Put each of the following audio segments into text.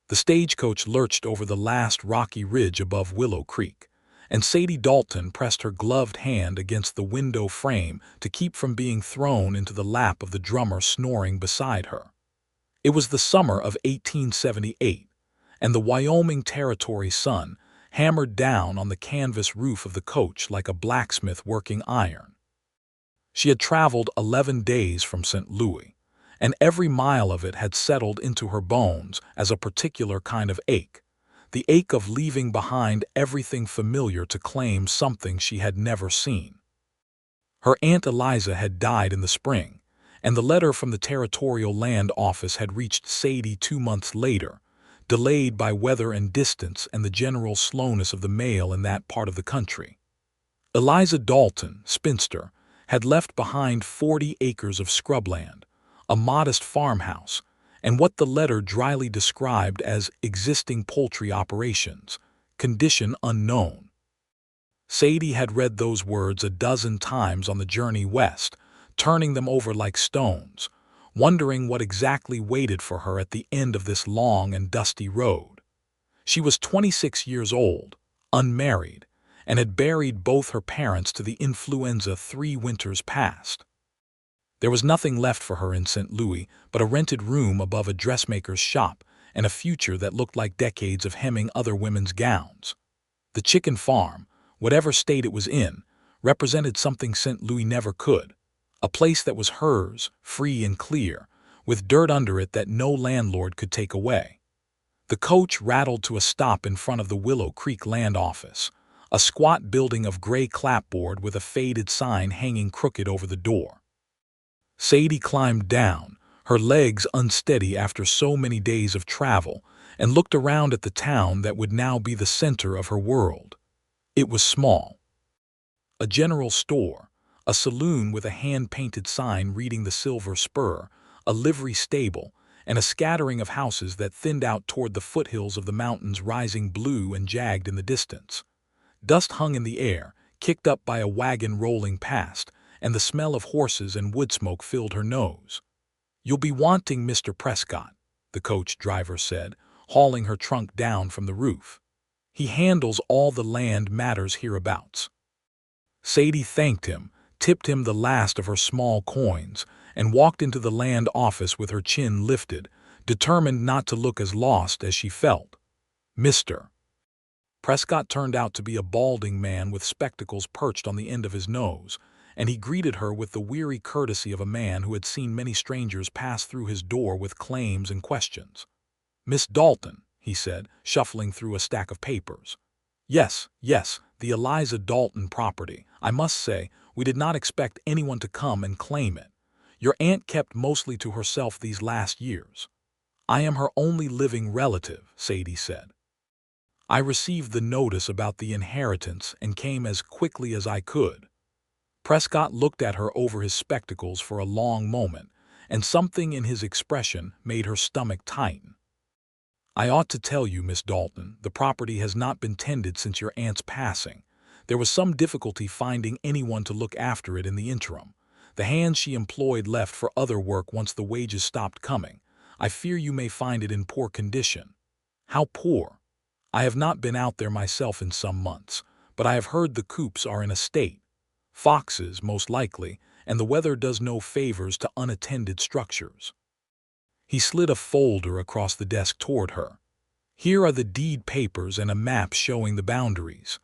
The stagecoach lurched over the last rocky ridge above Willow Creek, and Sadie Dalton pressed her gloved hand against the window frame to keep from being thrown into the lap of the drummer snoring beside her. It was the summer of 1878, and the Wyoming Territory sun hammered down on the canvas roof of the coach like a blacksmith working iron. She had traveled 11 days from St. Louis, and every mile of it had settled into her bones as a particular kind of ache, the ache of leaving behind everything familiar to claim something she had never seen. Her Aunt Eliza had died in the spring, and the letter from the Territorial Land Office had reached Sadie 2 months later, delayed by weather and distance and the general slowness of the mail in that part of the country. Eliza Dalton, spinster, had left behind 40 acres of scrubland, a modest farmhouse, and what the letter dryly described as existing poultry operations, condition unknown. Sadie had read those words a dozen times on the journey west, turning them over like stones, wondering what exactly waited for her at the end of this long and dusty road. She was 26 years old, unmarried, and had buried both her parents to the influenza 3 winters past. There was nothing left for her in St. Louis but a rented room above a dressmaker's shop and a future that looked like decades of hemming other women's gowns. The chicken farm, whatever state it was in, represented something St. Louis never could, a place that was hers, free and clear, with dirt under it that no landlord could take away. The coach rattled to a stop in front of the Willow Creek Land Office, a squat building of gray clapboard with a faded sign hanging crooked over the door. Sadie climbed down, her legs unsteady after so many days of travel, and looked around at the town that would now be the center of her world. It was small. A general store, a saloon with a hand-painted sign reading the Silver Spur, a livery stable, and a scattering of houses that thinned out toward the foothills of the mountains rising blue and jagged in the distance. Dust hung in the air, kicked up by a wagon rolling past, and the smell of horses and wood smoke filled her nose. "You'll be wanting Mr. Prescott," the coach driver said, hauling her trunk down from the roof. "He handles all the land matters hereabouts." Sadie thanked him, tipped him the last of her small coins, and walked into the land office with her chin lifted, determined not to look as lost as she felt. "Mr. Prescott turned out to be a balding man with spectacles perched on the end of his nose, and he greeted her with the weary courtesy of a man who had seen many strangers pass through his door with claims and questions. "Miss Dalton," he said, shuffling through a stack of papers. Yes, the Eliza Dalton property. I must say, we did not expect anyone to come and claim it. Your aunt kept mostly to herself these last years." "I am her only living relative," Sadie said. "I received the notice about the inheritance and came as quickly as I could." Prescott looked at her over his spectacles for a long moment, and something in his expression made her stomach tighten. "I ought to tell you, Miss Dalton, the property has not been tended since your aunt's passing. There was some difficulty finding anyone to look after it in the interim. The hands she employed left for other work once the wages stopped coming. I fear you may find it in poor condition." "How poor?" "I have not been out there myself in some months, but I have heard the coops are in a state. Foxes, most likely, and the weather does no favors to unattended structures." He slid a folder across the desk toward her. "Here are the deed papers and a map showing the boundaries.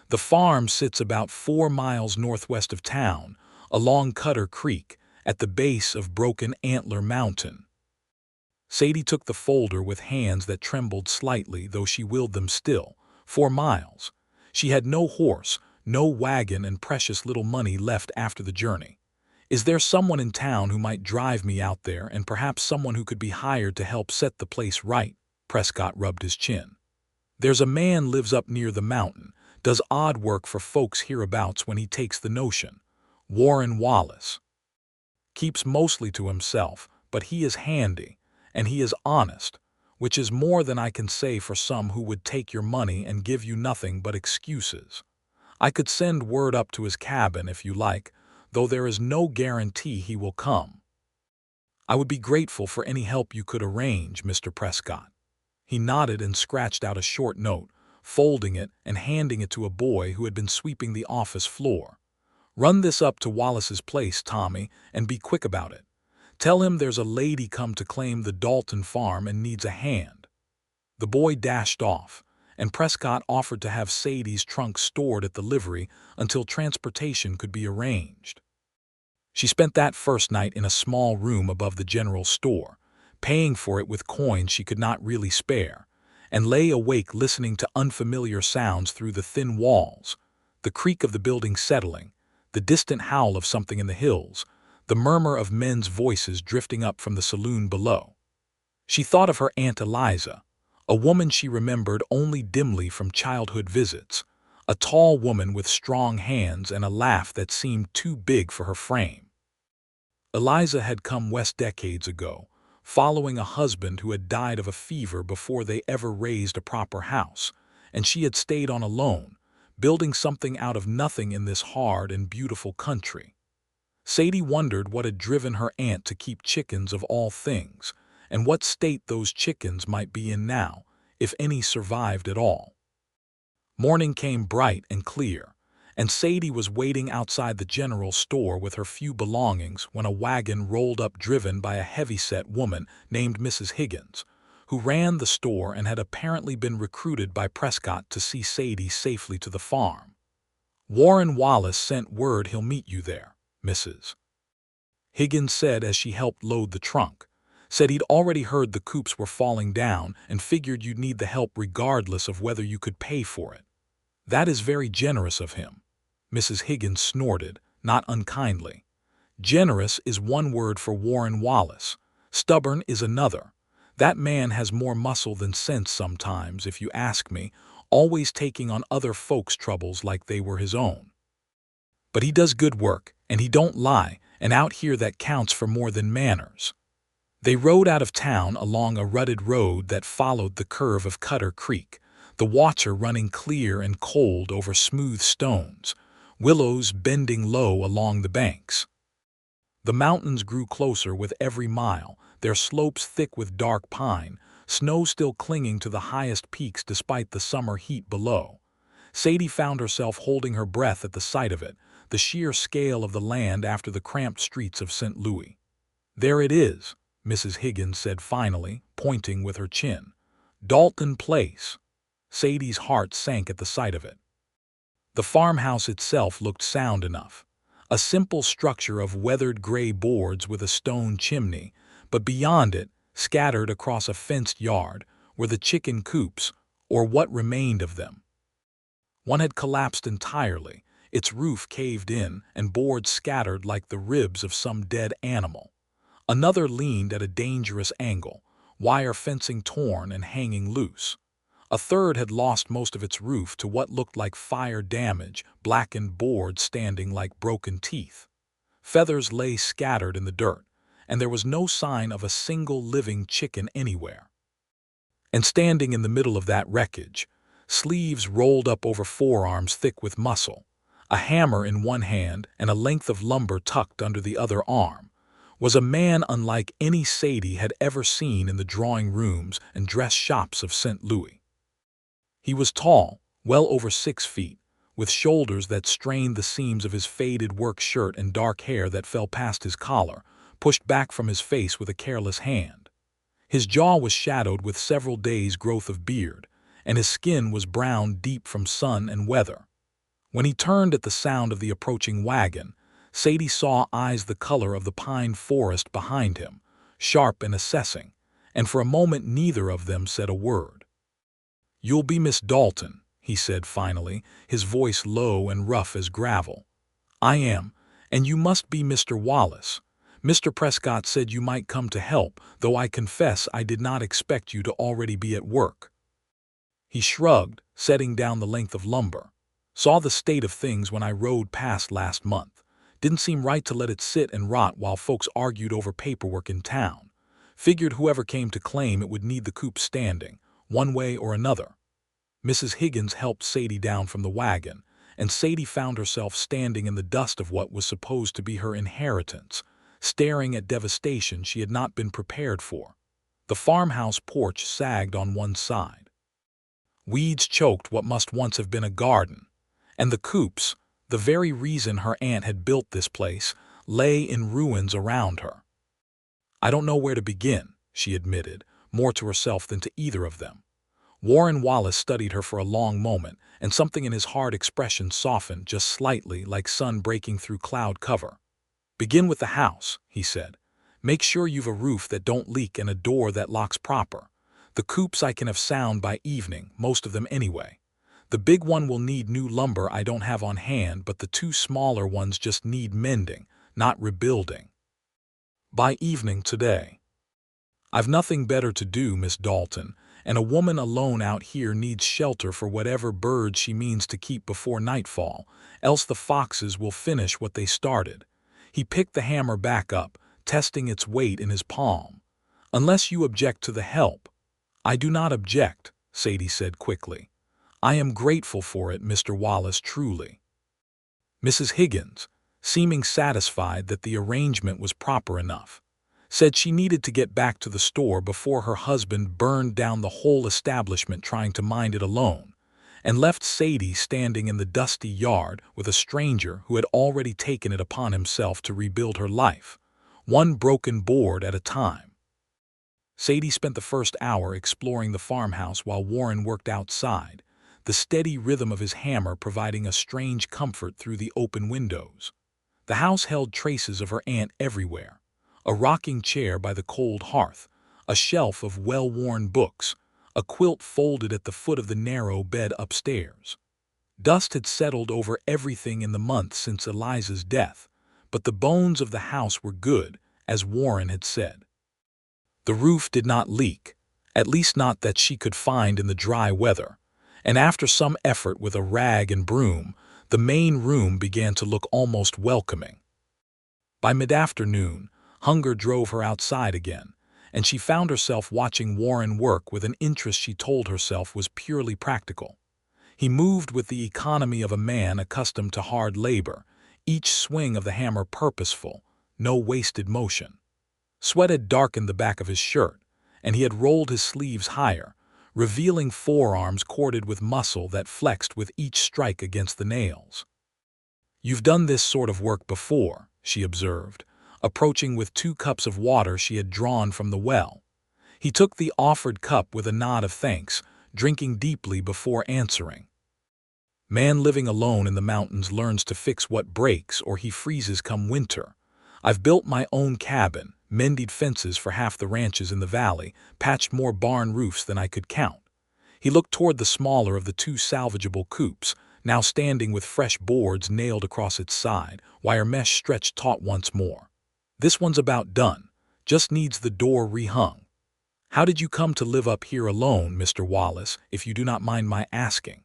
The farm sits about 4 miles northwest of town, along Cutter Creek, at the base of Broken Antler Mountain." Sadie took the folder with hands that trembled slightly, though she willed them still. 4 miles. She had no horse, no wagon, and precious little money left after the journey. "Is there someone in town who might drive me out there, and perhaps someone who could be hired to help set the place right?" Prescott rubbed his chin. "There's a man lives up near the mountain, does odd work for folks hereabouts when he takes the notion. Warren Wallace. Keeps mostly to himself, but he is handy, and he is honest, which is more than I can say for some who would take your money and give you nothing but excuses. I could send word up to his cabin if you like, though there is no guarantee he will come." "I would be grateful for any help you could arrange, Mr. Prescott." He nodded and scratched out a short note, folding it and handing it to a boy who had been sweeping the office floor. "Run this up to Wallace's place, Tommy, and be quick about it. Tell him there's a lady come to claim the Dalton farm and needs a hand." The boy dashed off, and Prescott offered to have Sadie's trunk stored at the livery until transportation could be arranged. She spent that first night in a small room above the general store, paying for it with coins she could not really spare, and lay awake listening to unfamiliar sounds through the thin walls, the creak of the building settling, the distant howl of something in the hills, the murmur of men's voices drifting up from the saloon below. She thought of her Aunt Eliza, a woman she remembered only dimly from childhood visits, a tall woman with strong hands and a laugh that seemed too big for her frame. Eliza had come west decades ago, following a husband who had died of a fever before they ever raised a proper house, and she had stayed on alone, building something out of nothing in this hard and beautiful country. Sadie wondered what had driven her aunt to keep chickens of all things, and what state those chickens might be in now, if any survived at all. Morning came bright and clear, and Sadie was waiting outside the general store with her few belongings when a wagon rolled up driven by a heavy-set woman named Mrs. Higgins, who ran the store and had apparently been recruited by Prescott to see Sadie safely to the farm. "Warren Wallace sent word he'll meet you there, Mrs. Higgins said as she helped load the trunk. Said he'd already heard the coops were falling down and figured you'd need the help regardless of whether you could pay for it." "That is very generous of him," Mrs. Higgins snorted, not unkindly. "Generous is one word for Warren Wallace. Stubborn is another. That man has more muscle than sense sometimes, if you ask me, always taking on other folks' troubles like they were his own. But he does good work, and he don't lie, and out here that counts for more than manners." They rode out of town along a rutted road that followed the curve of Cutter Creek, the water running clear and cold over smooth stones, willows bending low along the banks. The mountains grew closer with every mile, their slopes thick with dark pine, snow still clinging to the highest peaks despite the summer heat below. Sadie found herself holding her breath at the sight of it, the sheer scale of the land after the cramped streets of St. Louis. "There it is," Mrs. Higgins said finally, pointing with her chin. "Dalton Place." Sadie's heart sank at the sight of it. The farmhouse itself looked sound enough, a simple structure of weathered gray boards with a stone chimney, but beyond it, scattered across a fenced yard, were the chicken coops, or what remained of them. One had collapsed entirely, its roof caved in and boards scattered like the ribs of some dead animal. Another leaned at a dangerous angle, wire fencing torn and hanging loose. A third had lost most of its roof to what looked like fire damage, blackened boards standing like broken teeth. Feathers lay scattered in the dirt, and there was no sign of a single living chicken anywhere. And standing in the middle of that wreckage, sleeves rolled up over forearms thick with muscle, a hammer in one hand and a length of lumber tucked under the other arm, was a man unlike any Sadie had ever seen in the drawing rooms and dress shops of St. Louis. He was tall, well over 6 feet, with shoulders that strained the seams of his faded work shirt and dark hair that fell past his collar, pushed back from his face with a careless hand. His jaw was shadowed with several days' growth of beard, and his skin was brown deep from sun and weather. When he turned at the sound of the approaching wagon, Sadie saw eyes the color of the pine forest behind him, sharp and assessing, and for a moment neither of them said a word. "You'll be Miss Dalton," he said finally, his voice low and rough as gravel. "I am, and you must be Mr. Wallace. Mr. Prescott said you might come to help, though I confess I did not expect you to already be at work." He shrugged, setting down the length of lumber. "Saw the state of things when I rode past last month. Didn't seem right to let it sit and rot while folks argued over paperwork in town. Figured whoever came to claim it would need the coop standing, one way or another." Mrs. Higgins helped Sadie down from the wagon, and Sadie found herself standing in the dust of what was supposed to be her inheritance, staring at devastation she had not been prepared for. The farmhouse porch sagged on one side. Weeds choked what must once have been a garden, and the coops, the very reason her aunt had built this place, lay in ruins around her. "I don't know where to begin," she admitted, more to herself than to either of them. Warren Wallace studied her for a long moment, and something in his hard expression softened just slightly, like sun breaking through cloud cover. "Begin with the house," he said. "Make sure you've a roof that don't leak and a door that locks proper. The coops I can have sound by evening, most of them anyway. The big one will need new lumber I don't have on hand, but the two smaller ones just need mending, not rebuilding. By evening today. I've nothing better to do, Miss Dalton, and a woman alone out here needs shelter for whatever birds she means to keep before nightfall, else the foxes will finish what they started." He picked the hammer back up, testing its weight in his palm. "Unless you object to the help." "I do not object," Sadie said quickly. "I am grateful for it, Mr. Wallace, truly." Mrs. Higgins, seeming satisfied that the arrangement was proper enough, said she needed to get back to the store before her husband burned down the whole establishment trying to mind it alone, and left Sadie standing in the dusty yard with a stranger who had already taken it upon himself to rebuild her life, one broken board at a time. Sadie spent the first hour exploring the farmhouse while Warren worked outside, the steady rhythm of his hammer providing a strange comfort through the open windows. The house held traces of her aunt everywhere: a rocking chair by the cold hearth, a shelf of well-worn books, a quilt folded at the foot of the narrow bed upstairs. Dust had settled over everything in the months since Eliza's death, but the bones of the house were good, as Warren had said. The roof did not leak, at least not that she could find in the dry weather, and after some effort with a rag and broom, the main room began to look almost welcoming. By mid-afternoon, hunger drove her outside again, and she found herself watching Warren work with an interest she told herself was purely practical. He moved with the economy of a man accustomed to hard labor, each swing of the hammer purposeful, no wasted motion. Sweat had darkened the back of his shirt, and he had rolled his sleeves higher, revealing forearms corded with muscle that flexed with each strike against the nails. "You've done this sort of work before," she observed, approaching with 2 cups of water she had drawn from the well. He took the offered cup with a nod of thanks, drinking deeply before answering. "Man living alone in the mountains learns to fix what breaks or he freezes come winter. I've built my own cabin, mended fences for half the ranches in the valley, patched more barn roofs than I could count." He looked toward the smaller of the 2 salvageable coops, now standing with fresh boards nailed across its side, wire mesh stretched taut once more. "This one's about done, just needs the door rehung. How did you come to live up here alone, Mr. Wallace, if you do not mind my asking?"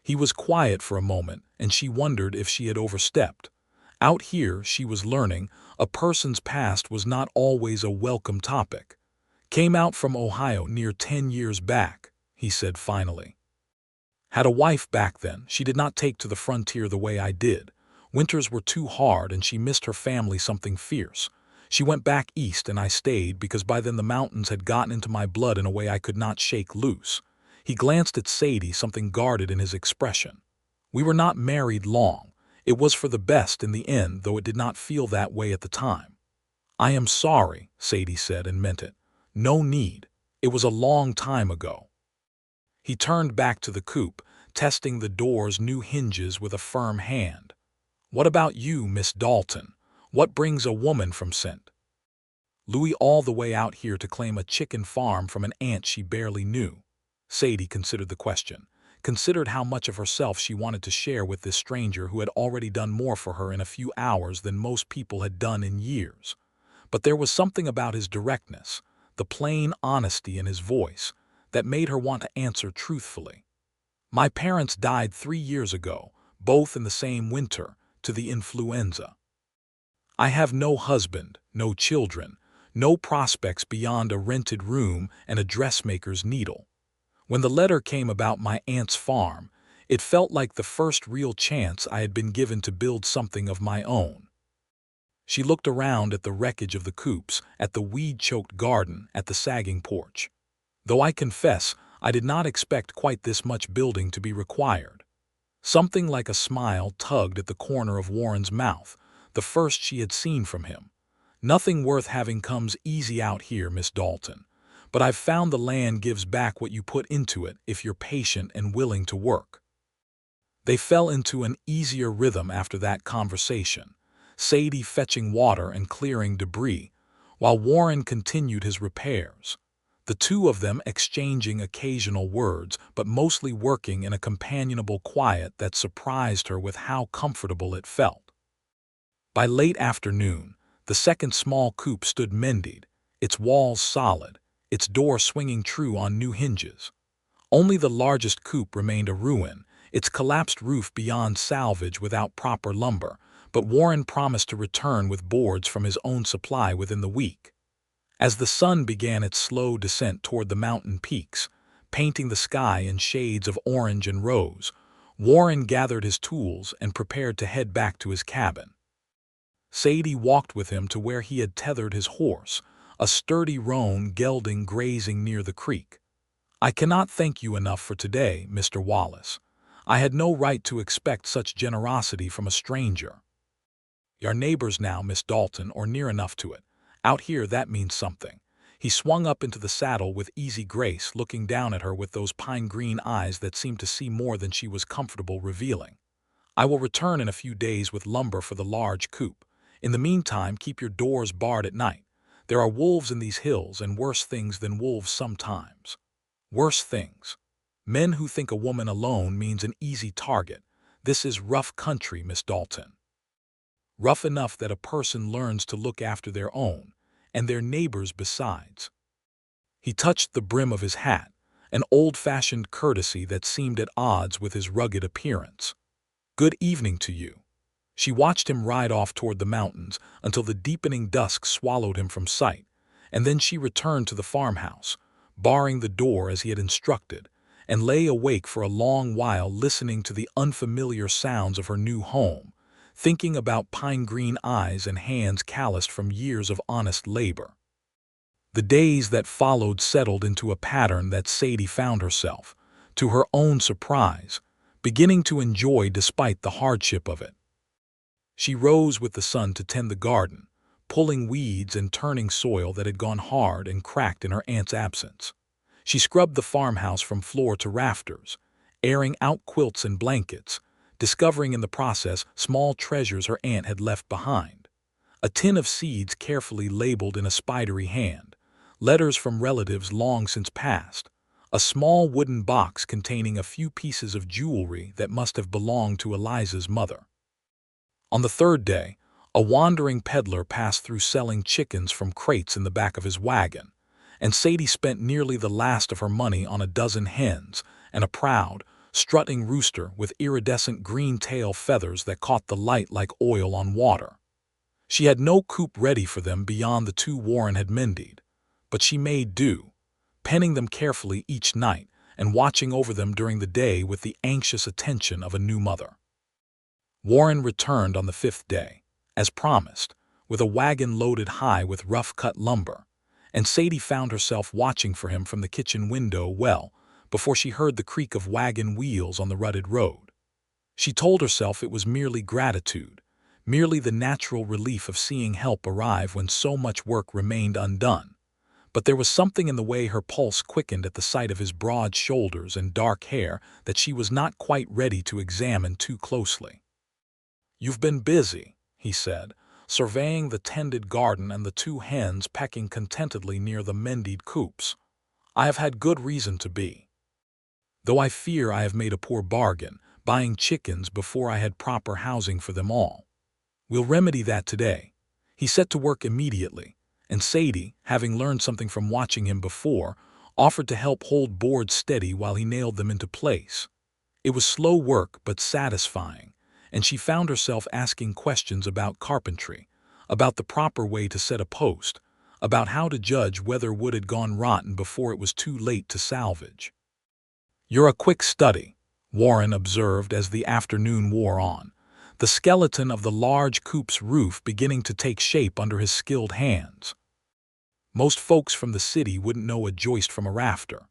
He was quiet for a moment, and she wondered if she had overstepped. Out here, she was learning, a person's past was not always a welcome topic. "Came out from Ohio near 10 years back," he said finally. "Had a wife back then. She did not take to the frontier the way I did. Winters were too hard and she missed her family something fierce. She went back east and I stayed because by then the mountains had gotten into my blood in a way I could not shake loose." He glanced at Sadie, something guarded in his expression. "We were not married long. It was for the best in the end, though it did not feel that way at the time." "I am sorry," Sadie said, and meant it. "No need. It was a long time ago." He turned back to the coop, testing the door's new hinges with a firm hand. "What about you, Miss Dalton? What brings a woman from St. Louis all the way out here to claim a chicken farm from an aunt she barely knew?" Sadie considered the question, considered how much of herself she wanted to share with this stranger who had already done more for her in a few hours than most people had done in years. But there was something about his directness, the plain honesty in his voice, that made her want to answer truthfully. "My parents died 3 years ago, both in the same winter, to the influenza. I have no husband, no children, no prospects beyond a rented room and a dressmaker's needle. When the letter came about my aunt's farm, it felt like the first real chance I had been given to build something of my own." She looked around at the wreckage of the coops, at the weed-choked garden, at the sagging porch. Though I confess, I did not expect quite this much building to be required. Something like a smile tugged at the corner of Warren's mouth, the first she had seen from him. "Nothing worth having comes easy out here, Miss Dalton. But I've found the land gives back what you put into it if you're patient and willing to work." They fell into an easier rhythm after that conversation, Sadie fetching water and clearing debris, while Warren continued his repairs. The two of them exchanging occasional words, but mostly working in a companionable quiet that surprised her with how comfortable it felt. By late afternoon, the second small coop stood mended, its walls solid, its door swinging true on new hinges. Only the largest coop remained a ruin, its collapsed roof beyond salvage without proper lumber, but Warren promised to return with boards from his own supply within the week. As the sun began its slow descent toward the mountain peaks, painting the sky in shades of orange and rose, Warren gathered his tools and prepared to head back to his cabin. Sadie walked with him to where he had tethered his horse, a sturdy roan gelding grazing near the creek. "I cannot thank you enough for today, Mr. Wallace. I had no right to expect such generosity from a stranger. You're neighbors now, Miss Dalton, or near enough to it. Out here, that means something." He swung up into the saddle with easy grace, looking down at her with those pine-green eyes that seemed to see more than she was comfortable revealing. "I will return in a few days with lumber for the large coop. In the meantime, keep your doors barred at night. There are wolves in these hills, and worse things than wolves sometimes. Worse things. Men who think a woman alone means an easy target. This is rough country, Miss Dalton. Rough enough that a person learns to look after their own, and their neighbors besides." He touched the brim of his hat, an old-fashioned courtesy that seemed at odds with his rugged appearance. "Good evening to you." She watched him ride off toward the mountains until the deepening dusk swallowed him from sight, and then she returned to the farmhouse, barring the door as he had instructed, and lay awake for a long while listening to the unfamiliar sounds of her new home, thinking about pine-green eyes and hands calloused from years of honest labor. The days that followed settled into a pattern that Sadie found herself, to her own surprise, beginning to enjoy despite the hardship of it. She rose with the sun to tend the garden, pulling weeds and turning soil that had gone hard and cracked in her aunt's absence. She scrubbed the farmhouse from floor to rafters, airing out quilts and blankets, discovering in the process small treasures her aunt had left behind. A tin of seeds carefully labeled in a spidery hand, letters from relatives long since passed, a small wooden box containing a few pieces of jewelry that must have belonged to Eliza's mother. On the third day, a wandering peddler passed through selling chickens from crates in the back of his wagon, and Sadie spent nearly the last of her money on a dozen hens and a proud, strutting rooster with iridescent green tail feathers that caught the light like oil on water. She had no coop ready for them beyond the two Warren had mended, but she made do, penning them carefully each night and watching over them during the day with the anxious attention of a new mother. Warren returned on the fifth day, as promised, with a wagon loaded high with rough-cut lumber, and Sadie found herself watching for him from the kitchen window before she heard the creak of wagon wheels on the rutted road. She told herself it was merely gratitude, merely the natural relief of seeing help arrive when so much work remained undone. But there was something in the way her pulse quickened at the sight of his broad shoulders and dark hair that she was not quite ready to examine too closely. "You've been busy," he said, surveying the tended garden and the two hens pecking contentedly near the mended coops. "I have had good reason to be. Though I fear I have made a poor bargain, buying chickens before I had proper housing for them all. We'll remedy that today." He set to work immediately, and Sadie, having learned something from watching him before, offered to help hold boards steady while he nailed them into place. It was slow work but satisfying, and she found herself asking questions about carpentry, about the proper way to set a post, about how to judge whether wood had gone rotten before it was too late to salvage. "You're a quick study," Warren observed as the afternoon wore on. the skeleton of the large coop's roof beginning to take shape under his skilled hands. Most folks from the city wouldn't know a joist from a rafter.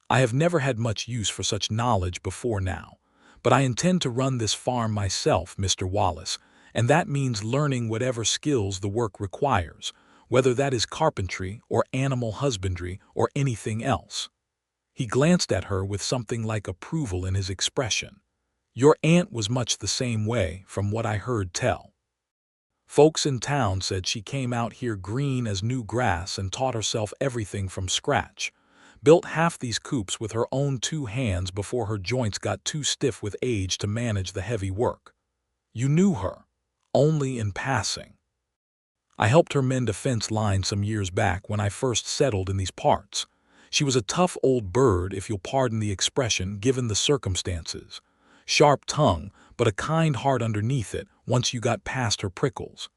I have never had much use for such knowledge before now, but I intend to run this farm myself, Mr. Wallace, and that means learning whatever skills the work requires, whether that is carpentry or animal husbandry or anything else. He glanced at her with something like approval in his expression. Your aunt was much the same way, from what I heard tell. Folks in town said she came out here green as new grass and taught herself everything from scratch. Built half these coops with her own 2 hands before her joints got too stiff with age to manage the heavy work. You knew her, only in passing. I helped her mend a fence line some years back when I first settled in these parts. She was a tough old bird, if you'll pardon the expression, given the circumstances. Sharp tongue, but a kind heart underneath it once you got past her prickles.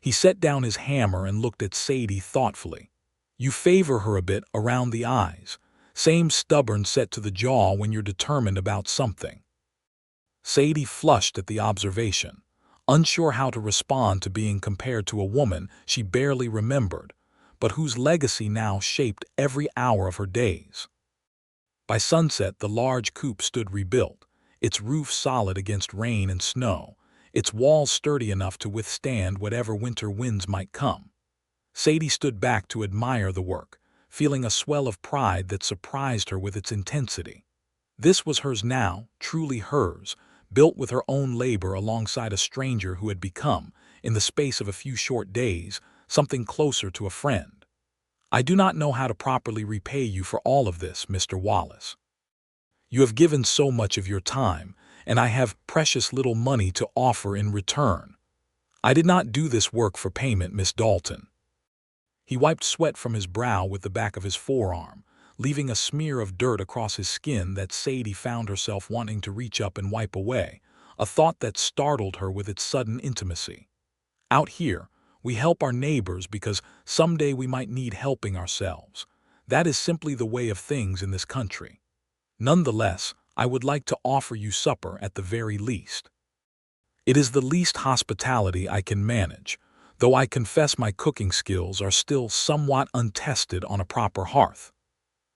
He set down his hammer and looked at Sadie thoughtfully. You favor her a bit around the eyes. Same stubborn set to the jaw when you're determined about something. Sadie flushed at the observation, unsure how to respond to being compared to a woman she barely remembered, but whose legacy now shaped every hour of her days. By sunset, the large coop stood rebuilt, its roof solid against rain and snow, its walls sturdy enough to withstand whatever winter winds might come. Sadie stood back to admire the work, feeling a swell of pride that surprised her with its intensity. This was hers now, truly hers, built with her own labor alongside a stranger who had become, in the space of a few short days, something closer to a friend. I do not know how to properly repay you for all of this, Mr. Wallace. You have given so much of your time, and I have precious little money to offer in return. I did not do this work for payment, Miss Dalton. He wiped sweat from his brow with the back of his forearm, leaving a smear of dirt across his skin that Sadie found herself wanting to reach up and wipe away, a thought that startled her with its sudden intimacy. Out here, we help our neighbors because someday we might need helping ourselves. That is simply the way of things in this country. Nonetheless, I would like to offer you supper at the very least. It is the least hospitality I can manage, though I confess my cooking skills are still somewhat untested on a proper hearth.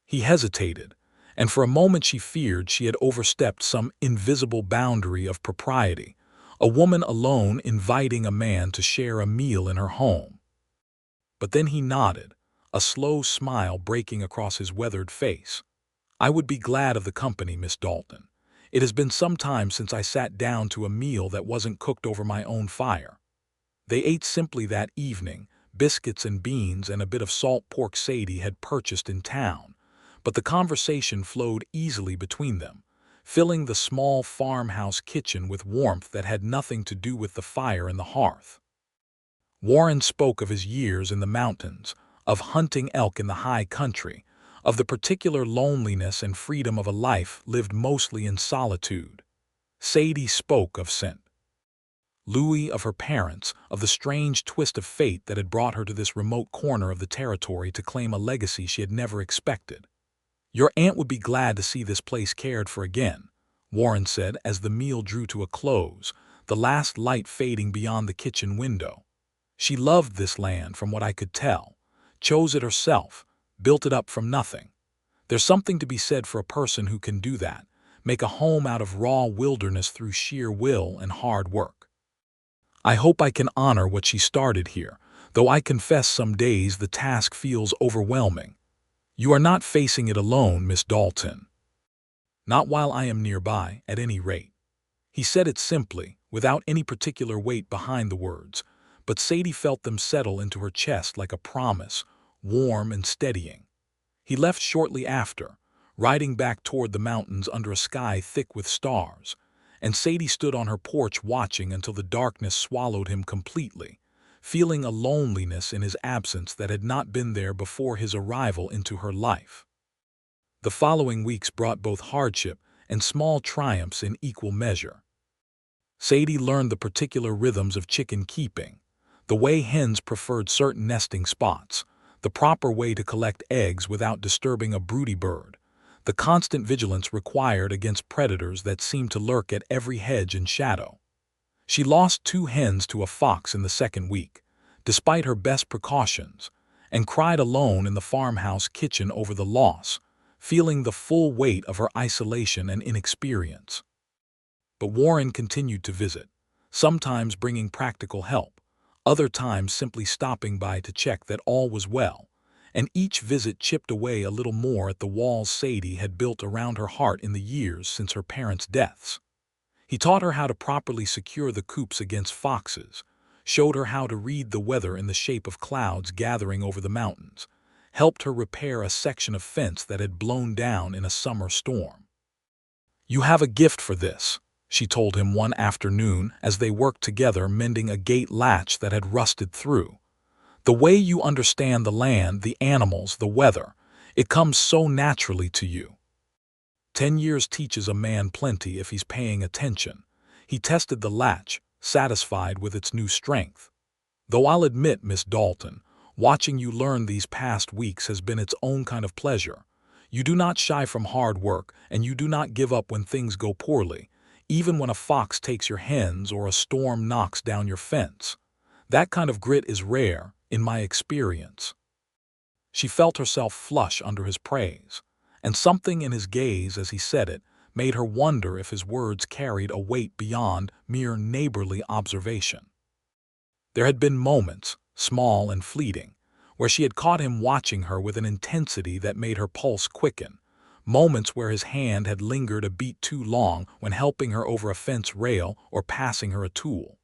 He hesitated, and for a moment she feared she had overstepped some invisible boundary of propriety, a woman alone inviting a man to share a meal in her home. But then he nodded, a slow smile breaking across his weathered face. I would be glad of the company, Miss Dalton. It has been some time since I sat down to a meal that wasn't cooked over my own fire. They ate simply that evening, biscuits and beans and a bit of salt pork Sadie had purchased in town, but the conversation flowed easily between them, filling the small farmhouse kitchen with warmth that had nothing to do with the fire and the hearth. Warren spoke of his years in the mountains, of hunting elk in the high country, of the particular loneliness and freedom of a life lived mostly in solitude. Sadie spoke of St. Louis, of her parents, of the strange twist of fate that had brought her to this remote corner of the territory to claim a legacy she had never expected. Your aunt would be glad to see this place cared for again, Warren said as the meal drew to a close, the last light fading beyond the kitchen window. She loved this land from what I could tell, chose it herself, built it up from nothing. There's something to be said for a person who can do that, make a home out of raw wilderness through sheer will and hard work. I hope I can honor what she started here, though I confess some days the task feels overwhelming. You are not facing it alone, Miss Dalton. Not while I am nearby, at any rate. He said it simply, without any particular weight behind the words, but Sadie felt them settle into her chest like a promise, warm and steadying. He left shortly after, riding back toward the mountains under a sky thick with stars, and Sadie stood on her porch watching until the darkness swallowed him completely, feeling a loneliness in his absence that had not been there before his arrival into her life. The following weeks brought both hardship and small triumphs in equal measure. Sadie learned the particular rhythms of chicken keeping, the way hens preferred certain nesting spots, the proper way to collect eggs without disturbing a broody bird, the constant vigilance required against predators that seemed to lurk at every hedge and shadow. She lost 2 hens to a fox in the second week, despite her best precautions, and cried alone in the farmhouse kitchen over the loss, feeling the full weight of her isolation and inexperience. But Warren continued to visit, sometimes bringing practical help, other times simply stopping by to check that all was well, and each visit chipped away a little more at the walls Sadie had built around her heart in the years since her parents' deaths. He taught her how to properly secure the coops against foxes, showed her how to read the weather in the shape of clouds gathering over the mountains, helped her repair a section of fence that had blown down in a summer storm. "You have a gift for this," she told him one afternoon as they worked together mending a gate latch that had rusted through. "The way you understand the land, the animals, the weather, it comes so naturally to you. 10 years teaches a man plenty if he's paying attention." He tested the latch, satisfied with its new strength. "Though I'll admit, Miss Dalton, watching you learn these past weeks has been its own kind of pleasure. You do not shy from hard work, and you do not give up when things go poorly, even when a fox takes your hens or a storm knocks down your fence. That kind of grit is rare, in my experience." She felt herself flush under his praise, and something in his gaze as he said it made her wonder if his words carried a weight beyond mere neighborly observation. There had been moments, small and fleeting, where she had caught him watching her with an intensity that made her pulse quicken, moments where his hand had lingered a beat too long when helping her over a fence rail or passing her a tool.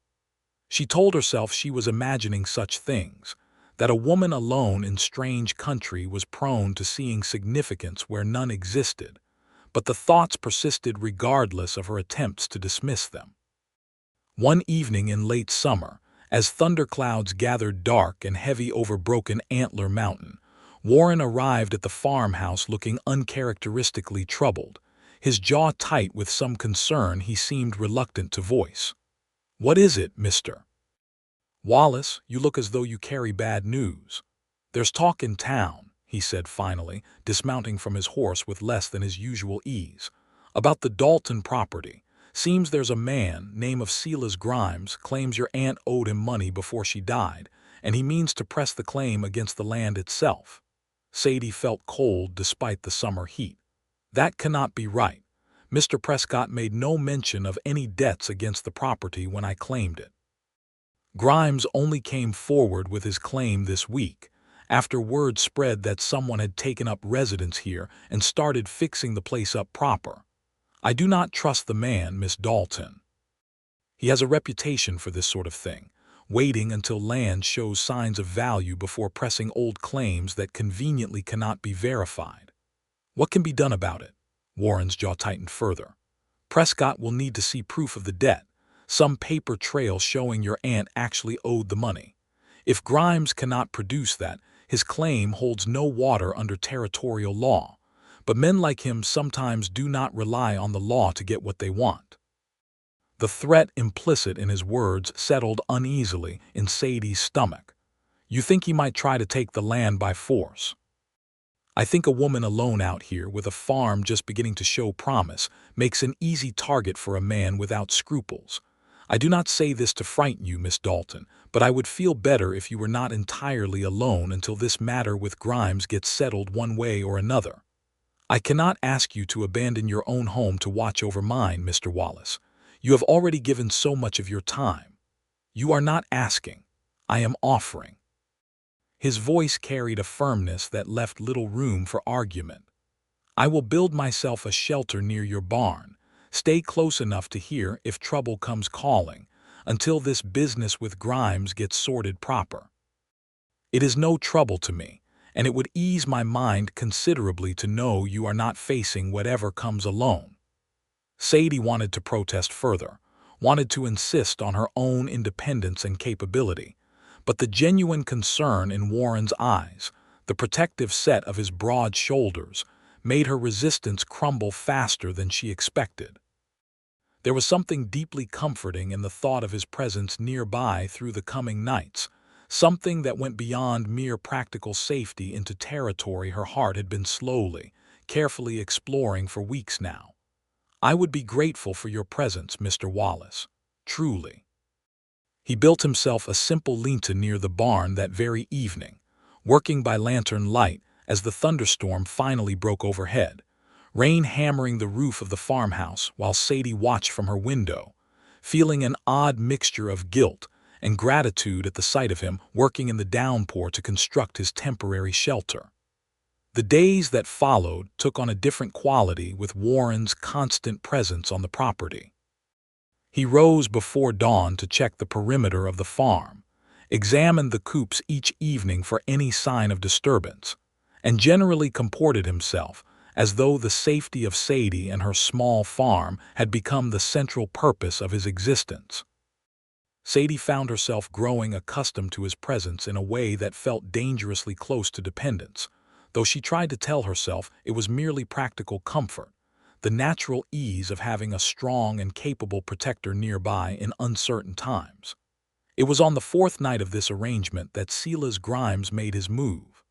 She told herself she was imagining such things, that a woman alone in strange country was prone to seeing significance where none existed, but the thoughts persisted regardless of her attempts to dismiss them. One evening in late summer, as thunderclouds gathered dark and heavy over Broken Antler Mountain, Warren arrived at the farmhouse looking uncharacteristically troubled, his jaw tight with some concern he seemed reluctant to voice. "What is it, Mr. Wallace? You look as though you carry bad news." "There's talk in town," he said finally, dismounting from his horse with less than his usual ease, "about the Dalton property. Seems there's a man, name of Silas Grimes, claims your aunt owed him money before she died, and he means to press the claim against the land itself." Sadie felt cold despite the summer heat. "That cannot be right. Mr. Prescott made no mention of any debts against the property when I claimed it. Grimes only came forward with his claim this week, after word spread that someone had taken up residence here and started fixing the place up proper. I do not trust the man, Miss Dalton. He has a reputation for this sort of thing, waiting until land shows signs of value before pressing old claims that conveniently cannot be verified. What can be done about it?" Warren's jaw tightened further. "Prescott will need to see proof of the debt, some paper trail showing your aunt actually owed the money. If Grimes cannot produce that, his claim holds no water under territorial law, but men like him sometimes do not rely on the law to get what they want." The threat implicit in his words settled uneasily in Sadie's stomach. "You think he might try to take the land by force?" "I think a woman alone out here with a farm just beginning to show promise makes an easy target for a man without scruples. I do not say this to frighten you, Miss Dalton, but I would feel better if you were not entirely alone until this matter with Grimes gets settled one way or another. I cannot ask you to abandon your own home to watch over mine, Mr. Wallace. You have already given so much of your time. You are not asking. I am offering." His voice carried a firmness that left little room for argument. "I will build myself a shelter near your barn, stay close enough to hear if trouble comes calling, until this business with Grimes gets sorted proper. It is no trouble to me, and it would ease my mind considerably to know you are not facing whatever comes alone." Sadie wanted to protest further, wanted to insist on her own independence and capability, but the genuine concern in Warren's eyes, the protective set of his broad shoulders, made her resistance crumble faster than she expected. There was something deeply comforting in the thought of his presence nearby through the coming nights, something that went beyond mere practical safety into territory her heart had been slowly, carefully exploring for weeks now. "I would be grateful for your presence, Mr. Wallace. Truly." He built himself a simple lean-to near the barn that very evening, working by lantern light as the thunderstorm finally broke overhead, rain hammering the roof of the farmhouse while Sadie watched from her window, feeling an odd mixture of guilt and gratitude at the sight of him working in the downpour to construct his temporary shelter. The days that followed took on a different quality with Warren's constant presence on the property. He rose before dawn to check the perimeter of the farm, examined the coops each evening for any sign of disturbance, and generally comported himself as though the safety of Sadie and her small farm had become the central purpose of his existence. Sadie found herself growing accustomed to his presence in a way that felt dangerously close to dependence, though she tried to tell herself it was merely practical comfort, the natural ease of having a strong and capable protector nearby in uncertain times. It was on the fourth night of this arrangement that Silas Grimes made his move.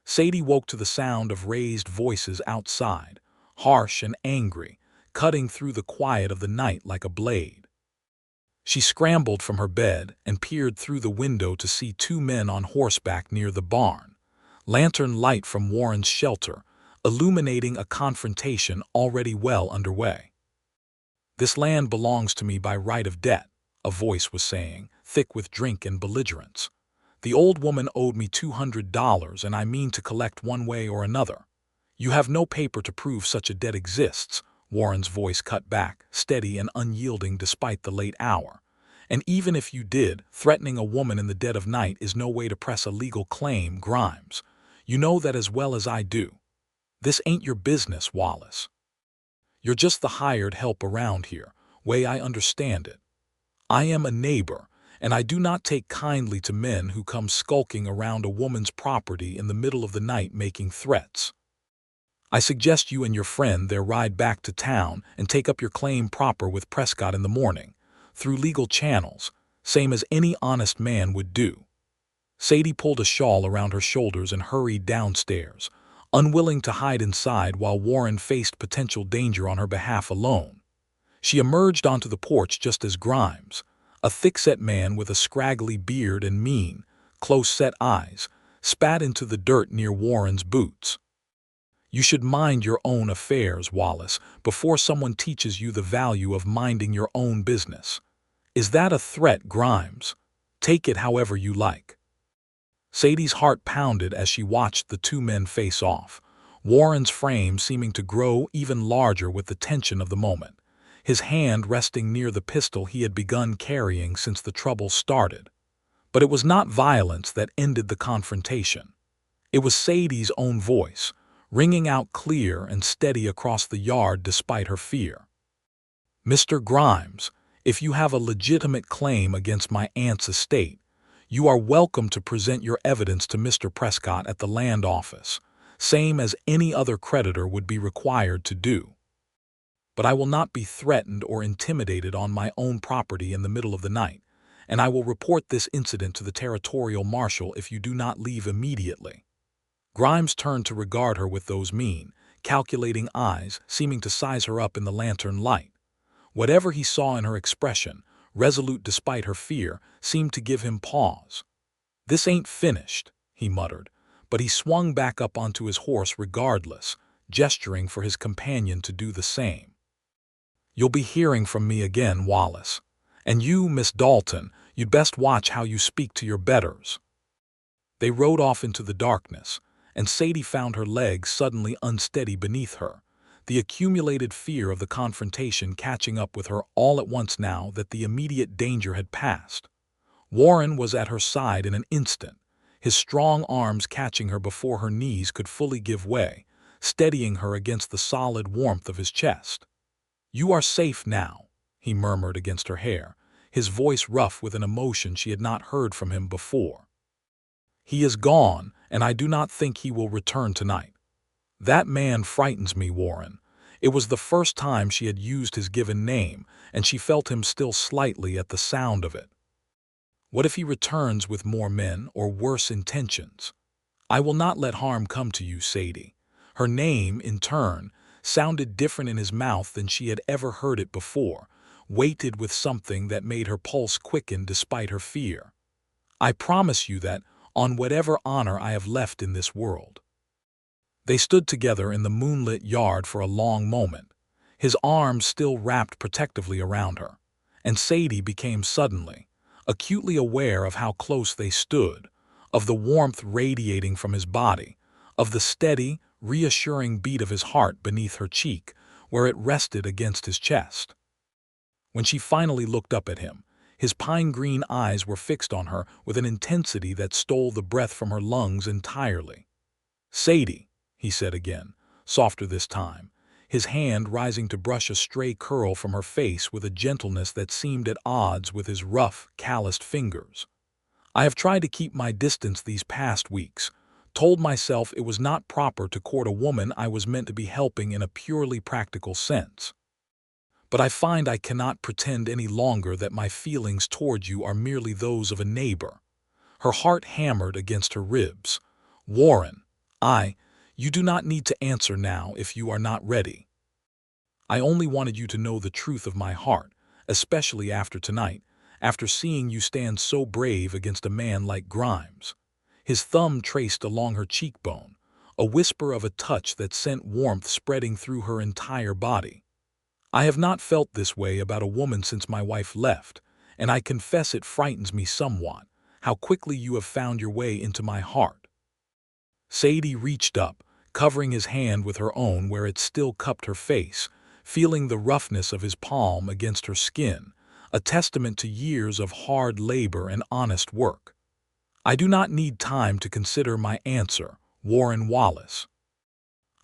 Sadie woke to the sound of raised voices outside, harsh and angry, cutting through the quiet of the night like a blade. She scrambled from her bed and peered through the window to see two men on horseback near the barn, lantern light from Warren's shelter, illuminating a confrontation already well underway. "This land belongs to me by right of debt," a voice was saying, thick with drink and belligerence. "The old woman owed me $200, and I mean to collect one way or another." "You have no paper to prove such a debt exists," Warren's voice cut back, steady and unyielding despite the late hour. "And even if you did, threatening a woman in the dead of night is no way to press a legal claim, Grimes. You know that as well as I do. This ain't your business, Wallace. You're just the hired help around here, way I understand it. I am a neighbor, and I do not take kindly to men who come skulking around a woman's property in the middle of the night making threats. I suggest you and your friend there ride back to town and take up your claim proper with Prescott in the morning, through legal channels, same as any honest man would do." Sadie pulled a shawl around her shoulders and hurried downstairs, unwilling to hide inside while Warren faced potential danger on her behalf alone. She emerged onto the porch just as Grimes, a thick-set man with a scraggly beard and mean, close-set eyes, spat into the dirt near Warren's boots. "You should mind your own affairs, Wallace, before someone teaches you the value of minding your own business. Is that a threat, Grimes? Take it however you like." Sadie's heart pounded as she watched the two men face off, Warren's frame seeming to grow even larger with the tension of the moment, his hand resting near the pistol he had begun carrying since the trouble started. But it was not violence that ended the confrontation. It was Sadie's own voice, ringing out clear and steady across the yard despite her fear. "Mr. Grimes, if you have a legitimate claim against my aunt's estate, you are welcome to present your evidence to Mr. Prescott at the land office, same as any other creditor would be required to do. But I will not be threatened or intimidated on my own property in the middle of the night, and I will report this incident to the territorial marshal if you do not leave immediately." Grimes turned to regard her with those mean, calculating eyes seeming to size her up in the lantern light. Whatever he saw in her expression, resolute despite her fear, seemed to give him pause. "This ain't finished," he muttered, but he swung back up onto his horse regardless, gesturing for his companion to do the same. "You'll be hearing from me again, Wallace. And you, Miss Dalton, you'd best watch how you speak to your betters." They rode off into the darkness, and Sadie found her legs suddenly unsteady beneath her, the accumulated fear of the confrontation catching up with her all at once now that the immediate danger had passed. Warren was at her side in an instant, his strong arms catching her before her knees could fully give way, steadying her against the solid warmth of his chest. "You are safe now," he murmured against her hair, his voice rough with an emotion she had not heard from him before. "He is gone, and I do not think he will return tonight. That man frightens me, Warren." It was the first time she had used his given name, and she felt him still slightly at the sound of it. "What if he returns with more men or worse intentions? I will not let harm come to you, Sadie." Her name, in turn, sounded different in his mouth than she had ever heard it before, weighted with something that made her pulse quicken despite her fear. "I promise you that, on whatever honor I have left in this world." They stood together in the moonlit yard for a long moment, his arms still wrapped protectively around her, and Sadie became suddenly, acutely aware of how close they stood, of the warmth radiating from his body, of the steady, reassuring beat of his heart beneath her cheek, where it rested against his chest. When she finally looked up at him, his pine-green eyes were fixed on her with an intensity that stole the breath from her lungs entirely. "Sadie," he said again, softer this time, his hand rising to brush a stray curl from her face with a gentleness that seemed at odds with his rough, calloused fingers. "I have tried to keep my distance these past weeks, told myself it was not proper to court a woman I was meant to be helping in a purely practical sense. But I find I cannot pretend any longer that my feelings toward you are merely those of a neighbor." Her heart hammered against her ribs. "Warren, you do not need to answer now if you are not ready. I only wanted you to know the truth of my heart, especially after tonight, after seeing you stand so brave against a man like Grimes." His thumb traced along her cheekbone, a whisper of a touch that sent warmth spreading through her entire body. "I have not felt this way about a woman since my wife left, and I confess it frightens me somewhat, how quickly you have found your way into my heart." Sadie reached up, covering his hand with her own where it still cupped her face, feeling the roughness of his palm against her skin, a testament to years of hard labor and honest work. "I do not need time to consider my answer, Warren Wallace.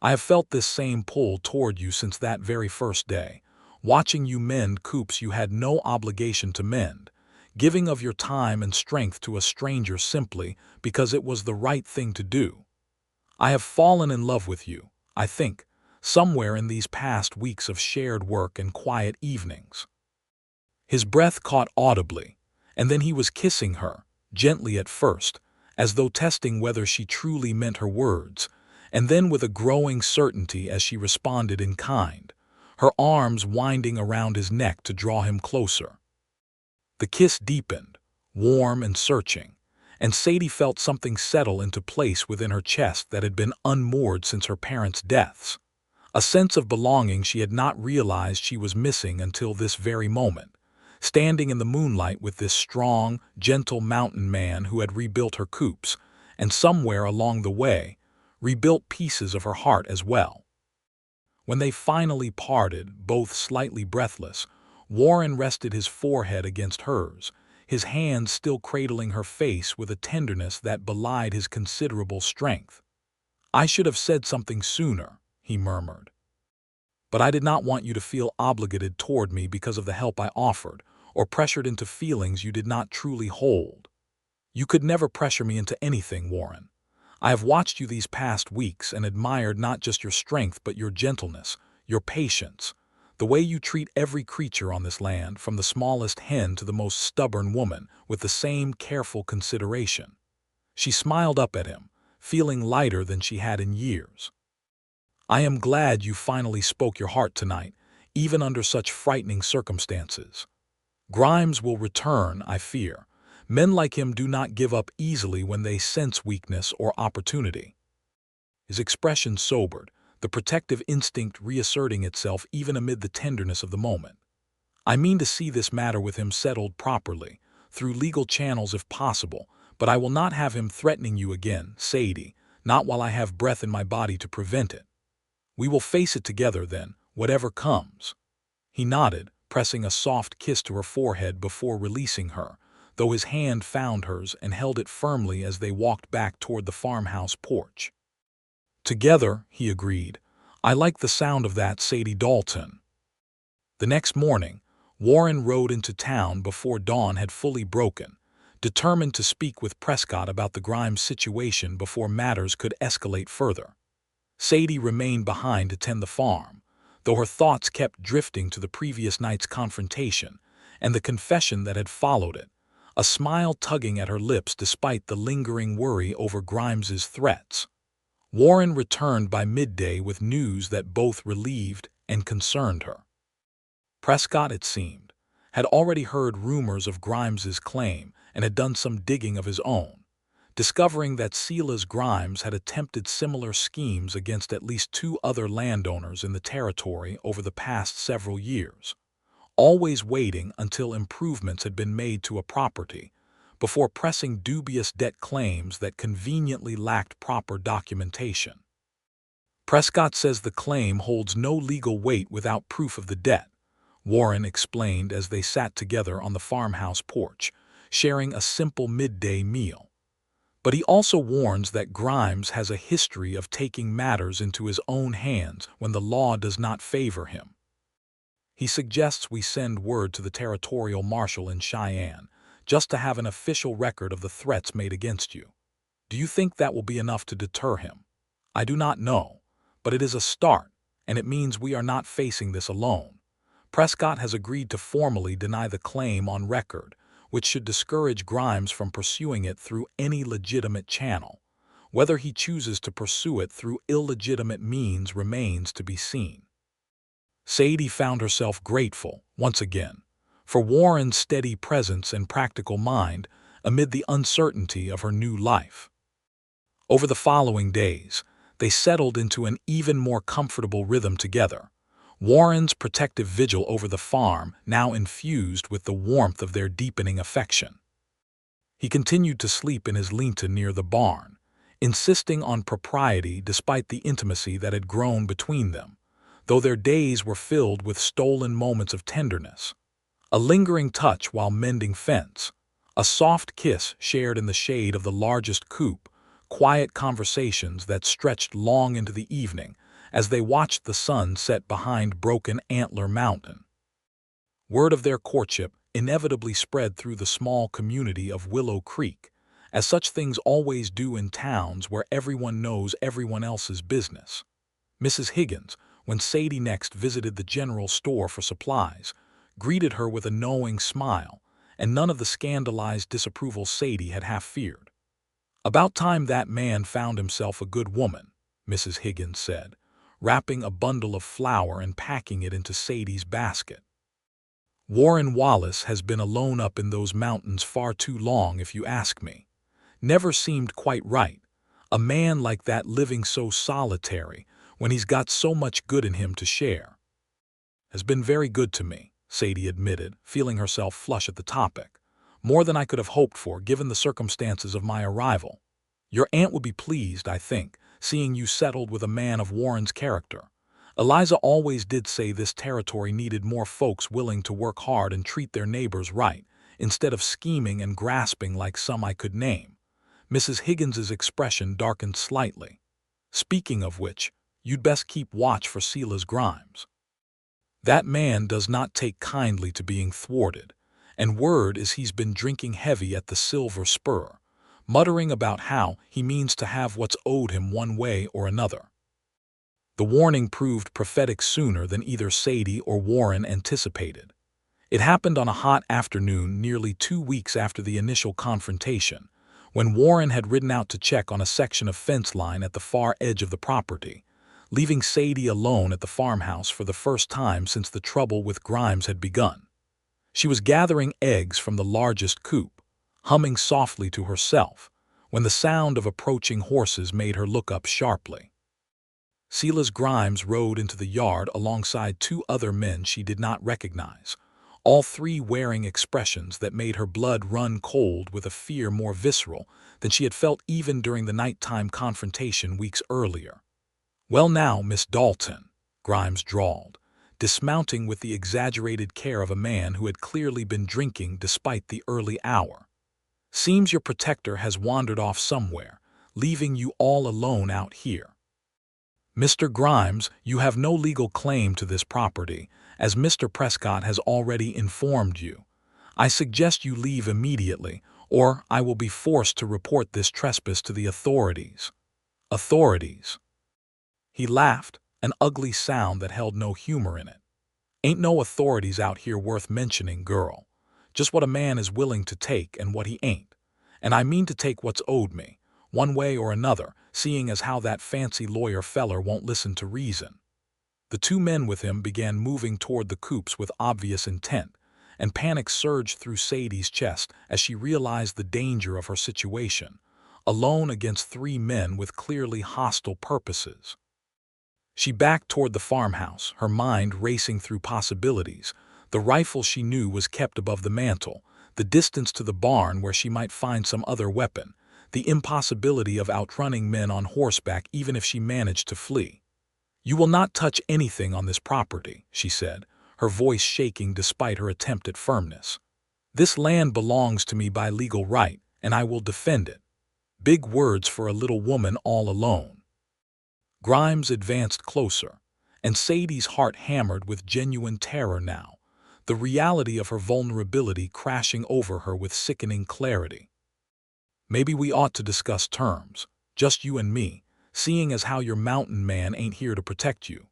I have felt this same pull toward you since that very first day, watching you mend coops you had no obligation to mend, giving of your time and strength to a stranger simply because it was the right thing to do. I have fallen in love with you, I think, somewhere in these past weeks of shared work and quiet evenings." His breath caught audibly, and then he was kissing her, gently at first, as though testing whether she truly meant her words, and then with a growing certainty as she responded in kind, her arms winding around his neck to draw him closer. The kiss deepened, warm and searching, and Sadie felt something settle into place within her chest that had been unmoored since her parents' deaths, a sense of belonging she had not realized she was missing until this very moment, standing in the moonlight with this strong, gentle mountain man who had rebuilt her coops, and somewhere along the way, rebuilt pieces of her heart as well. When they finally parted, both slightly breathless, Warren rested his forehead against hers, his hands still cradling her face with a tenderness that belied his considerable strength. "I should have said something sooner," he murmured. "But I did not want you to feel obligated toward me because of the help I offered, or pressured into feelings you did not truly hold. You could never pressure me into anything, Warren. I have watched you these past weeks and admired not just your strength but your gentleness, your patience, the way you treat every creature on this land, from the smallest hen to the most stubborn woman, with the same careful consideration." She smiled up at him, feeling lighter than she had in years. "I am glad you finally spoke your heart tonight, even under such frightening circumstances. Grimes will return, I fear. Men like him do not give up easily when they sense weakness or opportunity." His expression sobered, the protective instinct reasserting itself even amid the tenderness of the moment. "I mean to see this matter with him settled properly, through legal channels if possible, but I will not have him threatening you again, Sadie, not while I have breath in my body to prevent it. We will face it together then, whatever comes." He nodded, pressing a soft kiss to her forehead before releasing her, though his hand found hers and held it firmly as they walked back toward the farmhouse porch. "Together," he agreed. "I like the sound of that, Sadie Dalton." The next morning, Warren rode into town before dawn had fully broken, determined to speak with Prescott about the Grimes situation before matters could escalate further. Sadie remained behind to tend the farm, though her thoughts kept drifting to the previous night's confrontation and the confession that had followed it, a smile tugging at her lips despite the lingering worry over Grimes's threats. Warren returned by midday with news that both relieved and concerned her. Prescott, it seemed, had already heard rumors of Grimes's claim and had done some digging of his own, discovering that Silas Grimes had attempted similar schemes against at least 2 other landowners in the territory over the past several years, always waiting until improvements had been made to a property before pressing dubious debt claims that conveniently lacked proper documentation. Prescott says the claim holds no legal weight without proof of the debt, Warren explained as they sat together on the farmhouse porch, sharing a simple midday meal. But he also warns that Grimes has a history of taking matters into his own hands when the law does not favor him. He suggests we send word to the territorial marshal in Cheyenne, just to have an official record of the threats made against you. Do you think that will be enough to deter him? I do not know, but it is a start, and it means we are not facing this alone. Prescott has agreed to formally deny the claim on record, which should discourage Grimes from pursuing it through any legitimate channel. Whether he chooses to pursue it through illegitimate means remains to be seen. Sadie found herself grateful, once again, for Warren's steady presence and practical mind amid the uncertainty of her new life. Over the following days, they settled into an even more comfortable rhythm together, Warren's protective vigil over the farm now infused with the warmth of their deepening affection. He continued to sleep in his lean-to near the barn, insisting on propriety despite the intimacy that had grown between them, though their days were filled with stolen moments of tenderness. A lingering touch while mending fence, a soft kiss shared in the shade of the largest coop, quiet conversations that stretched long into the evening as they watched the sun set behind Broken Antler Mountain. Word of their courtship inevitably spread through the small community of Willow Creek, as such things always do in towns where everyone knows everyone else's business. Mrs. Higgins, when Sadie next visited the general store for supplies, greeted her with a knowing smile, and none of the scandalized disapproval Sadie had half feared. "About time that man found himself a good woman," Mrs. Higgins said, wrapping a bundle of flour and packing it into Sadie's basket. "Warren Wallace has been alone up in those mountains far too long, if you ask me. Never seemed quite right. A man like that living so solitary when he's got so much good in him to share." "Has been very good to me," Sadie admitted, feeling herself flush at the topic. "More than I could have hoped for, given the circumstances of my arrival. Your aunt would be pleased, I think, seeing you settled with a man of Warren's character. Eliza always did say this territory needed more folks willing to work hard and treat their neighbors right, instead of scheming and grasping like some I could name." Mrs. Higgins's expression darkened slightly. "Speaking of which, you'd best keep watch for Silas Grimes. That man does not take kindly to being thwarted, and word is he's been drinking heavy at the Silver Spur, muttering about how he means to have what's owed him one way or another." The warning proved prophetic sooner than either Sadie or Warren anticipated. It happened on a hot afternoon nearly 2 weeks after the initial confrontation, when Warren had ridden out to check on a section of fence line at the far edge of the property, leaving Sadie alone at the farmhouse for the first time since the trouble with Grimes had begun. She was gathering eggs from the largest coop, humming softly to herself, when the sound of approaching horses made her look up sharply. Silas Grimes rode into the yard alongside 2 other men she did not recognize, all 3 wearing expressions that made her blood run cold with a fear more visceral than she had felt even during the nighttime confrontation weeks earlier. "Well now, Miss Dalton," Grimes drawled, dismounting with the exaggerated care of a man who had clearly been drinking despite the early hour. "Seems your protector has wandered off somewhere, leaving you all alone out here. Mr. Grimes, you have no legal claim to this property, as Mr. Prescott has already informed you. I suggest you leave immediately, or I will be forced to report this trespass to the authorities." "Authorities?" He laughed, an ugly sound that held no humor in it. "Ain't no authorities out here worth mentioning, girl. Just what a man is willing to take and what he ain't. And I mean to take what's owed me, one way or another, seeing as how that fancy lawyer feller won't listen to reason." The 2 men with him began moving toward the coops with obvious intent, and panic surged through Sadie's chest as she realized the danger of her situation, alone against three men with clearly hostile purposes. She backed toward the farmhouse, her mind racing through possibilities. The rifle she knew was kept above the mantel, the distance to the barn where she might find some other weapon, the impossibility of outrunning men on horseback even if she managed to flee. "You will not touch anything on this property," she said, her voice shaking despite her attempt at firmness. "This land belongs to me by legal right, and I will defend it." Big words for a little woman all alone. Grimes advanced closer, and Sadie's heart hammered with genuine terror now, the reality of her vulnerability crashing over her with sickening clarity. "Maybe we ought to discuss terms, just you and me, seeing as how your mountain man ain't here to protect you."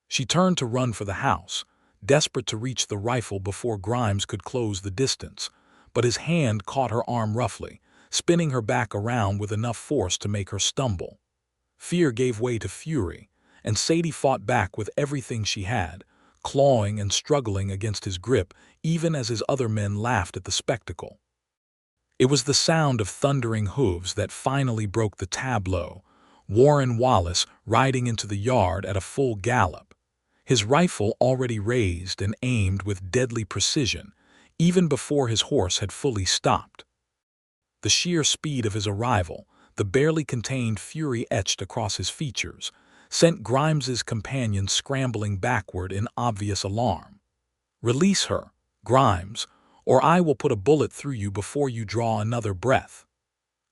She turned to run for the house, desperate to reach the rifle before Grimes could close the distance, but his hand caught her arm roughly, spinning her back around with enough force to make her stumble. Fear gave way to fury, and Sadie fought back with everything she had, clawing and struggling against his grip even as his other men laughed at the spectacle. It was the sound of thundering hooves that finally broke the tableau, Warren Wallace riding into the yard at a full gallop, his rifle already raised and aimed with deadly precision, even before his horse had fully stopped. The sheer speed of his arrival, the barely contained fury etched across his features, sent Grimes's companion scrambling backward in obvious alarm. "Release her, Grimes, or I will put a bullet through you before you draw another breath."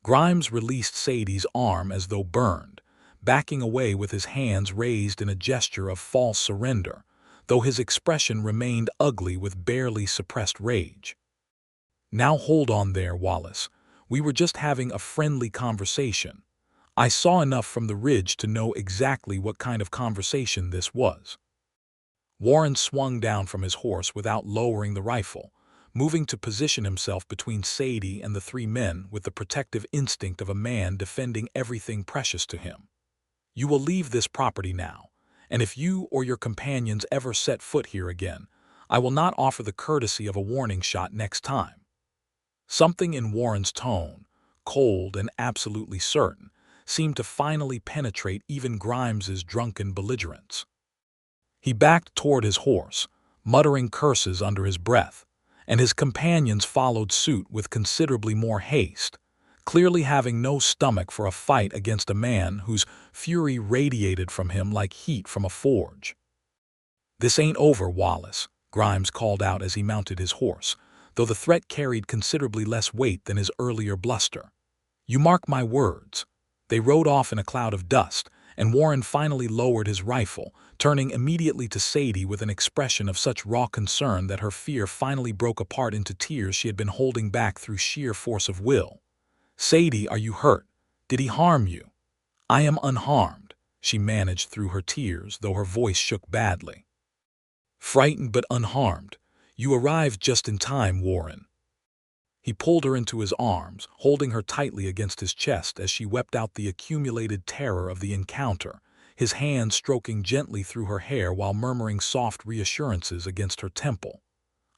Grimes released Sadie's arm as though burned, backing away with his hands raised in a gesture of false surrender, though his expression remained ugly with barely suppressed rage. "Now hold on there, Wallace. We were just having a friendly conversation." I saw enough from the ridge to know exactly what kind of conversation this was. Warren swung down from his horse without lowering the rifle, moving to position himself between Sadie and the three men with the protective instinct of a man defending everything precious to him. "You will leave this property now, and if you or your companions ever set foot here again, I will not offer the courtesy of a warning shot next time." Something in Warren's tone, cold and absolutely certain, seemed to finally penetrate even Grimes's drunken belligerence. He backed toward his horse, muttering curses under his breath, and his companions followed suit with considerably more haste, clearly having no stomach for a fight against a man whose fury radiated from him like heat from a forge. "This ain't over, Wallace," Grimes called out as he mounted his horse, though the threat carried considerably less weight than his earlier bluster. "You mark my words." They rode off in a cloud of dust, and Warren finally lowered his rifle, turning immediately to Sadie with an expression of such raw concern that her fear finally broke apart into tears she had been holding back through sheer force of will. "Sadie, are you hurt? Did he harm you?" "I am unharmed," she managed through her tears, though her voice shook badly. "Frightened but unharmed. You arrived just in time, Warren." He pulled her into his arms, holding her tightly against his chest as she wept out the accumulated terror of the encounter, his hand stroking gently through her hair while murmuring soft reassurances against her temple.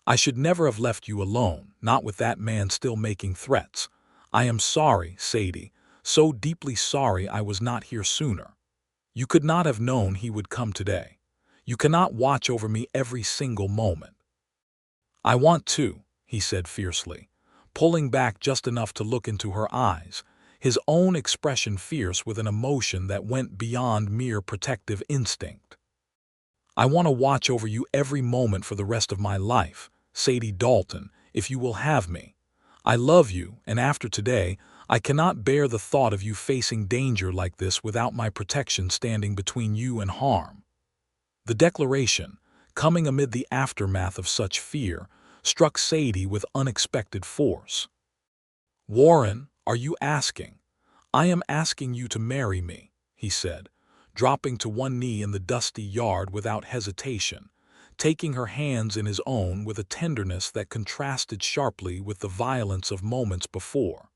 "I should never have left you alone, not with that man still making threats. I am sorry, Sadie, so deeply sorry I was not here sooner. You could not have known he would come today. You cannot watch over me every single moment." "I want to," he said fiercely, pulling back just enough to look into her eyes, his own expression fierce with an emotion that went beyond mere protective instinct. "I want to watch over you every moment for the rest of my life, Sadie Dalton, if you will have me. I love you, and after today, I cannot bear the thought of you facing danger like this without my protection standing between you and harm." The declaration, coming amid the aftermath of such fear, struck Sadie with unexpected force. "Warren, are you asking?" "I am asking you to marry me," he said, dropping to one knee in the dusty yard without hesitation, taking her hands in his own with a tenderness that contrasted sharply with the violence of moments before.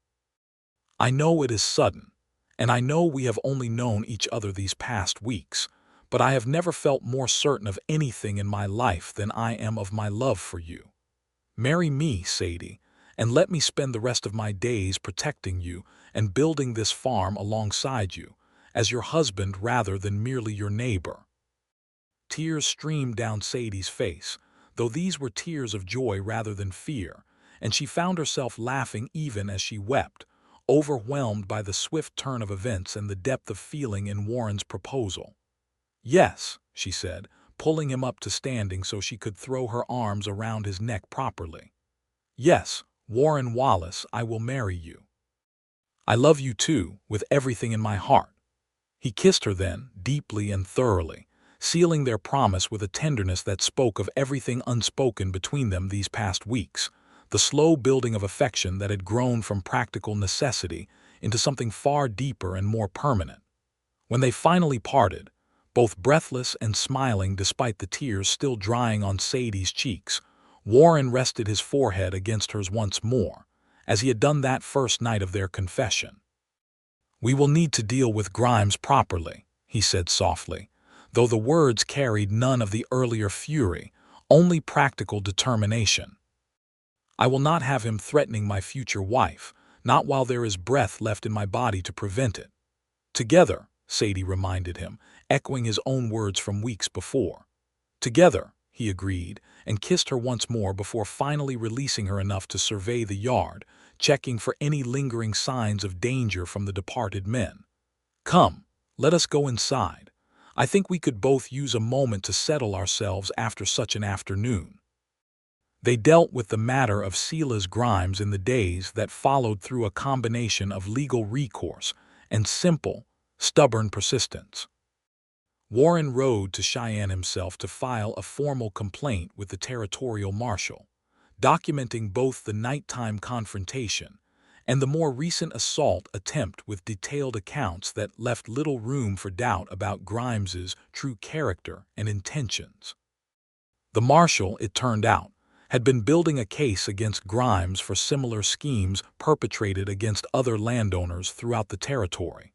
"I know it is sudden, and I know we have only known each other these past weeks, but I have never felt more certain of anything in my life than I am of my love for you. Marry me, Sadie, and let me spend the rest of my days protecting you and building this farm alongside you, as your husband rather than merely your neighbor." Tears streamed down Sadie's face, though these were tears of joy rather than fear, and she found herself laughing even as she wept, overwhelmed by the swift turn of events and the depth of feeling in Warren's proposal. "Yes," she said, pulling him up to standing so she could throw her arms around his neck properly. "Yes, Warren Wallace, I will marry you. I love you too, with everything in my heart." He kissed her then, deeply and thoroughly, sealing their promise with a tenderness that spoke of everything unspoken between them these past weeks, the slow building of affection that had grown from practical necessity into something far deeper and more permanent. When they finally parted, both breathless and smiling despite the tears still drying on Sadie's cheeks, Warren rested his forehead against hers once more, as he had done that first night of their confession. "We will need to deal with Grimes properly," he said softly, though the words carried none of the earlier fury, only practical determination. "I will not have him threatening my future wife, not while there is breath left in my body to prevent it." "Together," Sadie reminded him, echoing his own words from weeks before. "Together," he agreed, and kissed her once more before finally releasing her enough to survey the yard, checking for any lingering signs of danger from the departed men. "Come, let us go inside. I think we could both use a moment to settle ourselves after such an afternoon." They dealt with the matter of Silas Grimes in the days that followed through a combination of legal recourse and simple, stubborn persistence. Warren rode to Cheyenne himself to file a formal complaint with the territorial marshal, documenting both the nighttime confrontation and the more recent assault attempt with detailed accounts that left little room for doubt about Grimes's true character and intentions. The marshal, it turned out, had been building a case against Grimes for similar schemes perpetrated against other landowners throughout the territory,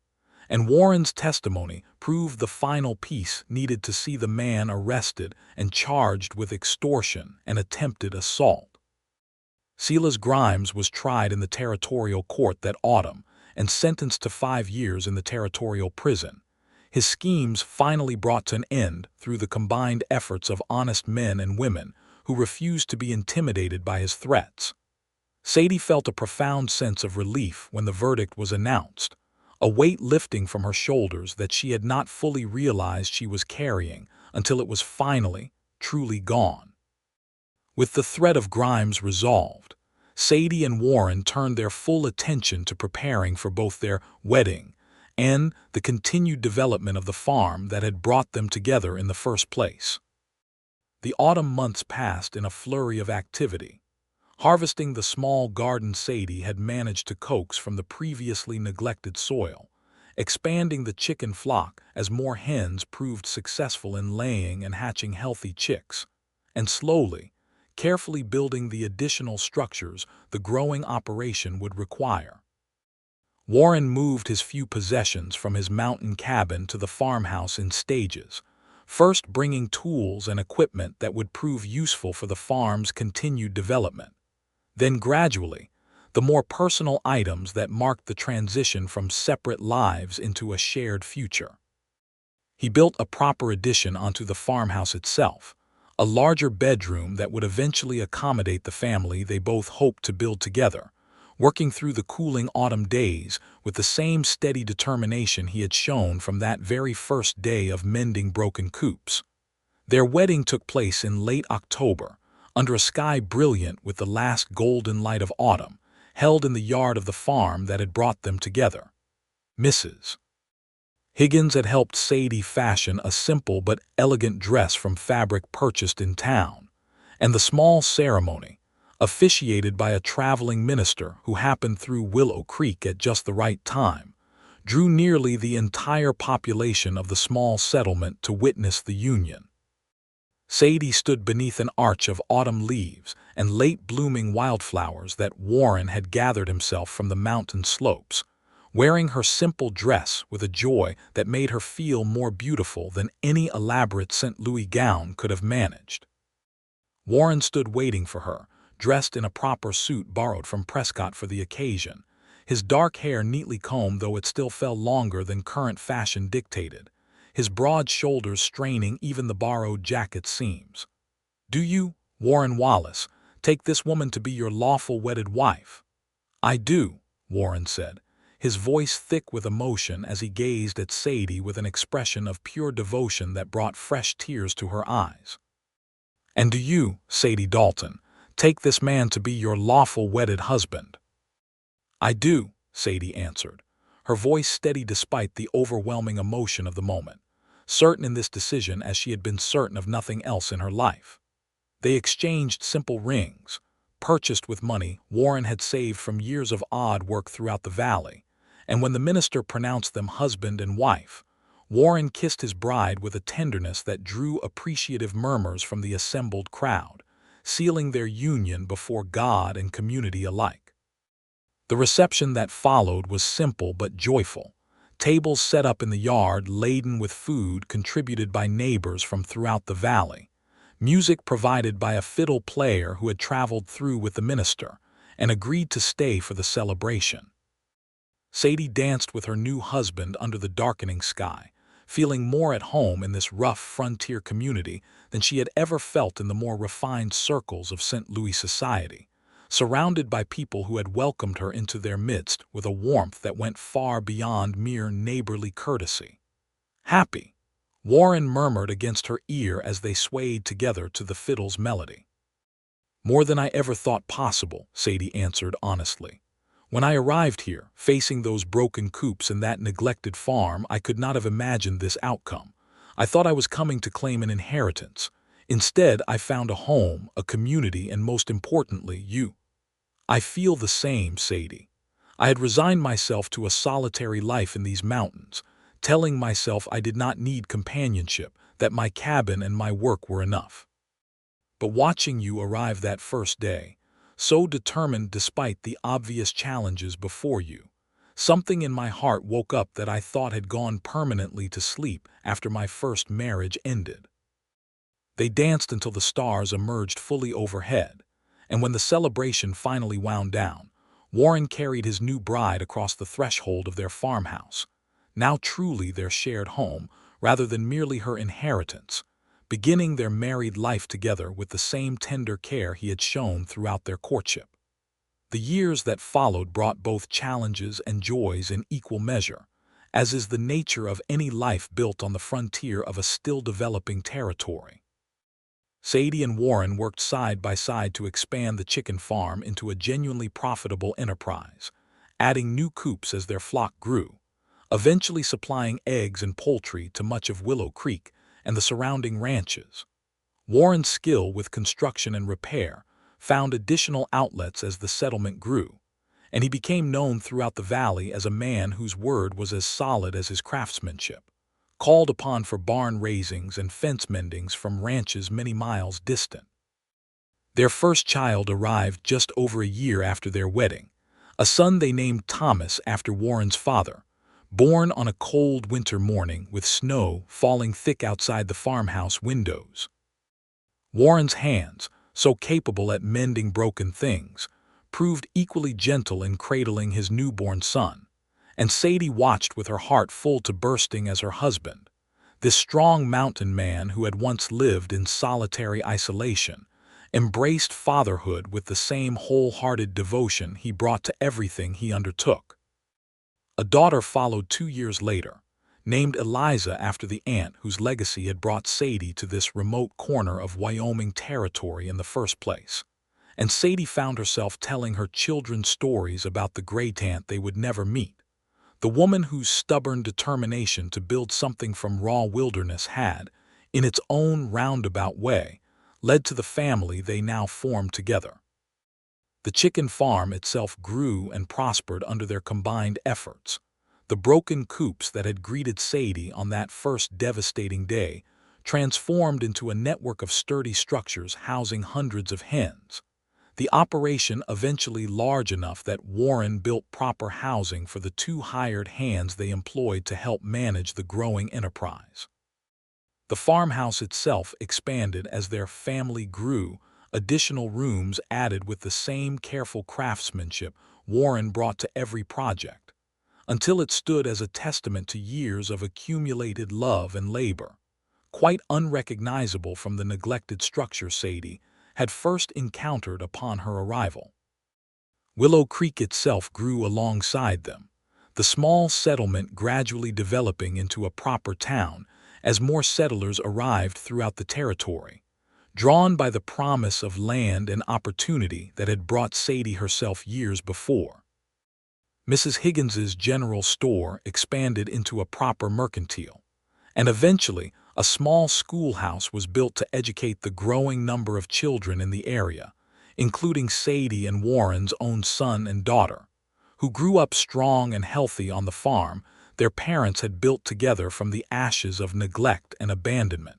and Warren's testimony proved the final piece needed to see the man arrested and charged with extortion and attempted assault. Silas Grimes was tried in the territorial court that autumn and sentenced to 5 years in the territorial prison, his schemes finally brought to an end through the combined efforts of honest men and women who refused to be intimidated by his threats. Sadie felt a profound sense of relief when the verdict was announced, a weight lifting from her shoulders that she had not fully realized she was carrying until it was finally, truly gone. With the threat of Grimes resolved, Sadie and Warren turned their full attention to preparing for both their wedding and the continued development of the farm that had brought them together in the first place. The autumn months passed in a flurry of activity, harvesting the small garden Sadie had managed to coax from the previously neglected soil, expanding the chicken flock as more hens proved successful in laying and hatching healthy chicks, and slowly, carefully building the additional structures the growing operation would require. Warren moved his few possessions from his mountain cabin to the farmhouse in stages, first bringing tools and equipment that would prove useful for the farm's continued development. Then gradually, the more personal items that marked the transition from separate lives into a shared future. He built a proper addition onto the farmhouse itself, a larger bedroom that would eventually accommodate the family they both hoped to build together, working through the cooling autumn days with the same steady determination he had shown from that very first day of mending broken coops. Their wedding took place in late October, under a sky brilliant with the last golden light of autumn, held in the yard of the farm that had brought them together. Mrs. Higgins had helped Sadie fashion a simple but elegant dress from fabric purchased in town, and the small ceremony, officiated by a traveling minister who happened through Willow Creek at just the right time, drew nearly the entire population of the small settlement to witness the union. Sadie stood beneath an arch of autumn leaves and late-blooming wildflowers that Warren had gathered himself from the mountain slopes, wearing her simple dress with a joy that made her feel more beautiful than any elaborate St. Louis gown could have managed. Warren stood waiting for her, dressed in a proper suit borrowed from Prescott for the occasion, his dark hair neatly combed though it still fell longer than current fashion dictated, his broad shoulders straining even the borrowed jacket's seams. "Do you, Warren Wallace, take this woman to be your lawful wedded wife?" "I do," Warren said, his voice thick with emotion as he gazed at Sadie with an expression of pure devotion that brought fresh tears to her eyes. "And do you, Sadie Dalton, take this man to be your lawful wedded husband?" "I do," Sadie answered, her voice steady despite the overwhelming emotion of the moment, certain in this decision as she had been certain of nothing else in her life. They exchanged simple rings, purchased with money Warren had saved from years of odd work throughout the valley, and when the minister pronounced them husband and wife, Warren kissed his bride with a tenderness that drew appreciative murmurs from the assembled crowd, sealing their union before God and community alike. The reception that followed was simple but joyful. Tables set up in the yard laden with food contributed by neighbors from throughout the valley, music provided by a fiddle player who had traveled through with the minister and agreed to stay for the celebration. Sadie danced with her new husband under the darkening sky, feeling more at home in this rough frontier community than she had ever felt in the more refined circles of St. Louis society, surrounded by people who had welcomed her into their midst with a warmth that went far beyond mere neighborly courtesy. "Happy," Warren murmured against her ear as they swayed together to the fiddle's melody. "More than I ever thought possible," Sadie answered honestly. "When I arrived here, facing those broken coops and that neglected farm, I could not have imagined this outcome. I thought I was coming to claim an inheritance. Instead, I found a home, a community, and most importantly, you." "I feel the same, Sadie. I had resigned myself to a solitary life in these mountains, telling myself I did not need companionship, that my cabin and my work were enough. But watching you arrive that first day, so determined despite the obvious challenges before you, something in my heart woke up that I thought had gone permanently to sleep after my first marriage ended." They danced until the stars emerged fully overhead, and when the celebration finally wound down, Warren carried his new bride across the threshold of their farmhouse, now truly their shared home rather than merely her inheritance, beginning their married life together with the same tender care he had shown throughout their courtship. The years that followed brought both challenges and joys in equal measure, as is the nature of any life built on the frontier of a still-developing territory. Sadie and Warren worked side by side to expand the chicken farm into a genuinely profitable enterprise, adding new coops as their flock grew, eventually supplying eggs and poultry to much of Willow Creek and the surrounding ranches. Warren's skill with construction and repair found additional outlets as the settlement grew, and he became known throughout the valley as a man whose word was as solid as his craftsmanship, called upon for barn raisings and fence mendings from ranches many miles distant. Their first child arrived just over a year after their wedding, a son they named Thomas after Warren's father, born on a cold winter morning with snow falling thick outside the farmhouse windows. Warren's hands, so capable at mending broken things, proved equally gentle in cradling his newborn son, and Sadie watched with her heart full to bursting as her husband, this strong mountain man who had once lived in solitary isolation, embraced fatherhood with the same wholehearted devotion he brought to everything he undertook. A daughter followed 2 years later, named Eliza after the aunt whose legacy had brought Sadie to this remote corner of Wyoming Territory in the first place, and Sadie found herself telling her children stories about the great aunt they would never meet, the woman whose stubborn determination to build something from raw wilderness had, in its own roundabout way, led to the family they now formed together. The chicken farm itself grew and prospered under their combined efforts. The broken coops that had greeted Sadie on that first devastating day transformed into a network of sturdy structures housing hundreds of hens, the operation eventually large enough that Warren built proper housing for the 2 hired hands they employed to help manage the growing enterprise. The farmhouse itself expanded as their family grew, additional rooms added with the same careful craftsmanship Warren brought to every project, until it stood as a testament to years of accumulated love and labor, quite unrecognizable from the neglected structure Sadie had first encountered upon her arrival. Willow Creek itself grew alongside them, the small settlement gradually developing into a proper town as more settlers arrived throughout the territory, drawn by the promise of land and opportunity that had brought Sadie herself years before. Mrs. Higgins's general store expanded into a proper mercantile, and eventually a small schoolhouse was built to educate the growing number of children in the area, including Sadie and Warren's own son and daughter, who grew up strong and healthy on the farm their parents had built together from the ashes of neglect and abandonment.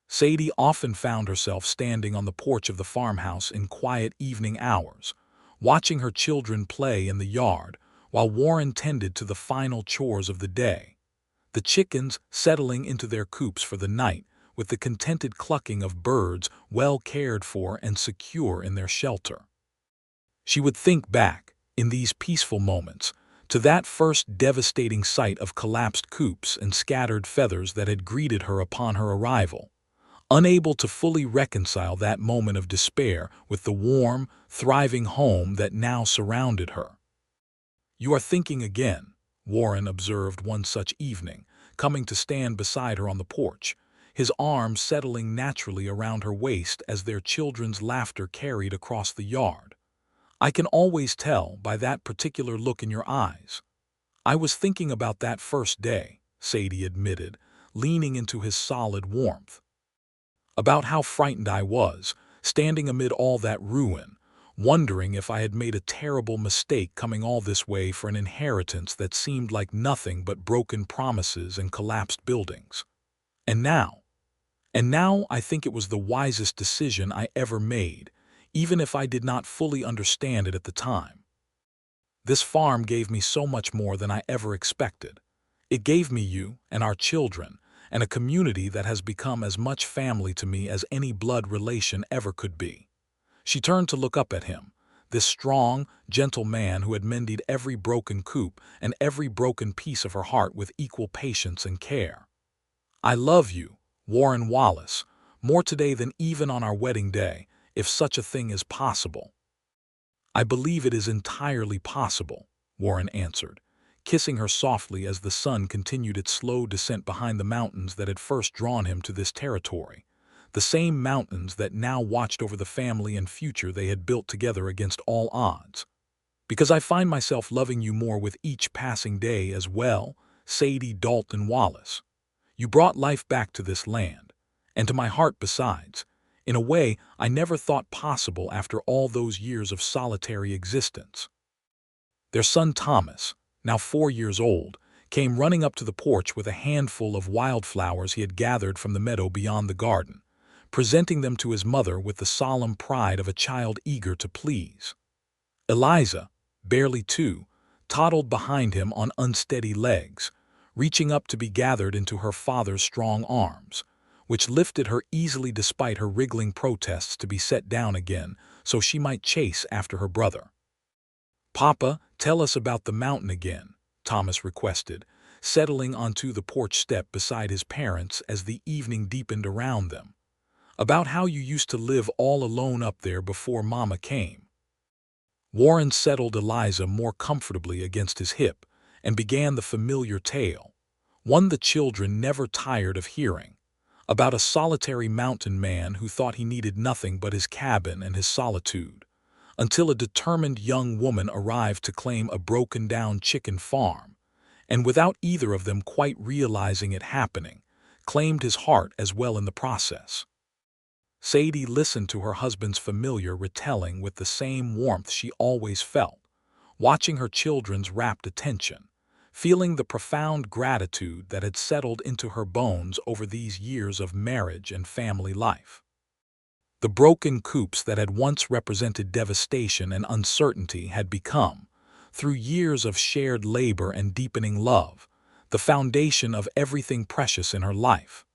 Sadie often found herself standing on the porch of the farmhouse in quiet evening hours, watching her children play in the yard while Warren tended to the final chores of the day, the chickens settling into their coops for the night with the contented clucking of birds well cared for and secure in their shelter. She would think back, in these peaceful moments, to that first devastating sight of collapsed coops and scattered feathers that had greeted her upon her arrival, unable to fully reconcile that moment of despair with the warm, thriving home that now surrounded her. "You are thinking again," Warren observed one such evening, coming to stand beside her on the porch, his arms settling naturally around her waist as their children's laughter carried across the yard. "I can always tell by that particular look in your eyes." "I was thinking about that first day," Sadie admitted, leaning into his solid warmth. "About how frightened I was, standing amid all that ruin, wondering if I had made a terrible mistake coming all this way for an inheritance that seemed like nothing but broken promises and collapsed buildings. And now I think it was the wisest decision I ever made, even if I did not fully understand it at the time. This farm gave me so much more than I ever expected. It gave me you and our children, and a community that has become as much family to me as any blood relation ever could be." She turned to look up at him, this strong, gentle man who had mended every broken coop and every broken piece of her heart with equal patience and care. "I love you, Warren Wallace, more today than even on our wedding day, if such a thing is possible." "I believe it is entirely possible," Warren answered, kissing her softly as the sun continued its slow descent behind the mountains that had first drawn him to this territory, the same mountains that now watched over the family and future they had built together against all odds. "Because I find myself loving you more with each passing day as well, Sadie Dalton Wallace. You brought life back to this land, and to my heart besides, in a way I never thought possible after all those years of solitary existence." Their son Thomas, now 4 years old, came running up to the porch with a handful of wildflowers he had gathered from the meadow beyond the garden, presenting them to his mother with the solemn pride of a child eager to please. Eliza, barely 2, toddled behind him on unsteady legs, reaching up to be gathered into her father's strong arms, which lifted her easily despite her wriggling protests to be set down again so she might chase after her brother. "Papa, tell us about the mountain again," Thomas requested, settling onto the porch step beside his parents as the evening deepened around them. "About how you used to live all alone up there before Mama came." Warren settled Eliza more comfortably against his hip and began the familiar tale, one the children never tired of hearing, about a solitary mountain man who thought he needed nothing but his cabin and his solitude, until a determined young woman arrived to claim a broken-down chicken farm, and without either of them quite realizing it happening, claimed his heart as well in the process. Sadie listened to her husband's familiar retelling with the same warmth she always felt, watching her children's rapt attention, feeling the profound gratitude that had settled into her bones over these years of marriage and family life. The broken coops that had once represented devastation and uncertainty had become, through years of shared labor and deepening love, the foundation of everything precious in her life.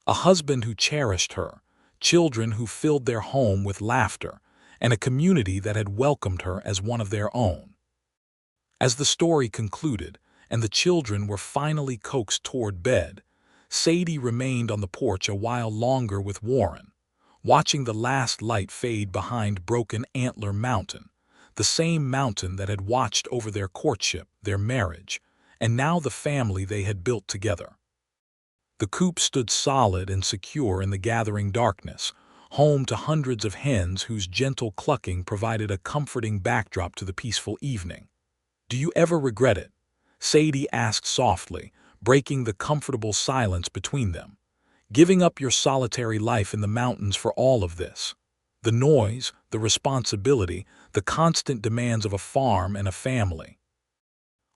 A husband who cherished her, children who filled their home with laughter, and a community that had welcomed her as one of their own. As the story concluded, and the children were finally coaxed toward bed, Sadie remained on the porch a while longer with Warren, watching the last light fade behind Broken Antler Mountain, the same mountain that had watched over their courtship, their marriage, and now the family they had built together. The coop stood solid and secure in the gathering darkness, home to hundreds of hens whose gentle clucking provided a comforting backdrop to the peaceful evening. "Do you ever regret it?" Sadie asked softly, breaking the comfortable silence between them. "Giving up your solitary life in the mountains for all of this? The noise, the responsibility, the constant demands of a farm and a family."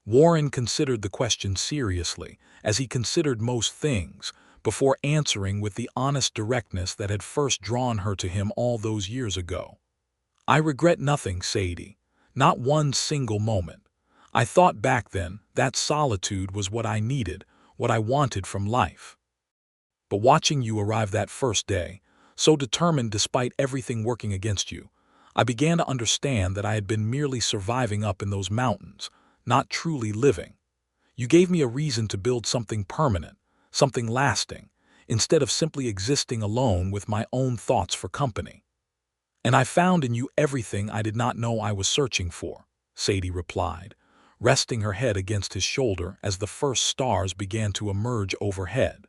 Warren considered the question seriously, as he considered most things, before answering with the honest directness that had first drawn her to him all those years ago. "I regret nothing, Sadie. Not one single moment. I thought back then that solitude was what I needed, what I wanted from life. But watching you arrive that first day, so determined despite everything working against you, I began to understand that I had been merely surviving up in those mountains, not truly living. You gave me a reason to build something permanent, something lasting, instead of simply existing alone with my own thoughts for company. And I found in you everything I did not know I was searching for," Sadie replied, resting her head against his shoulder as the first stars began to emerge overhead.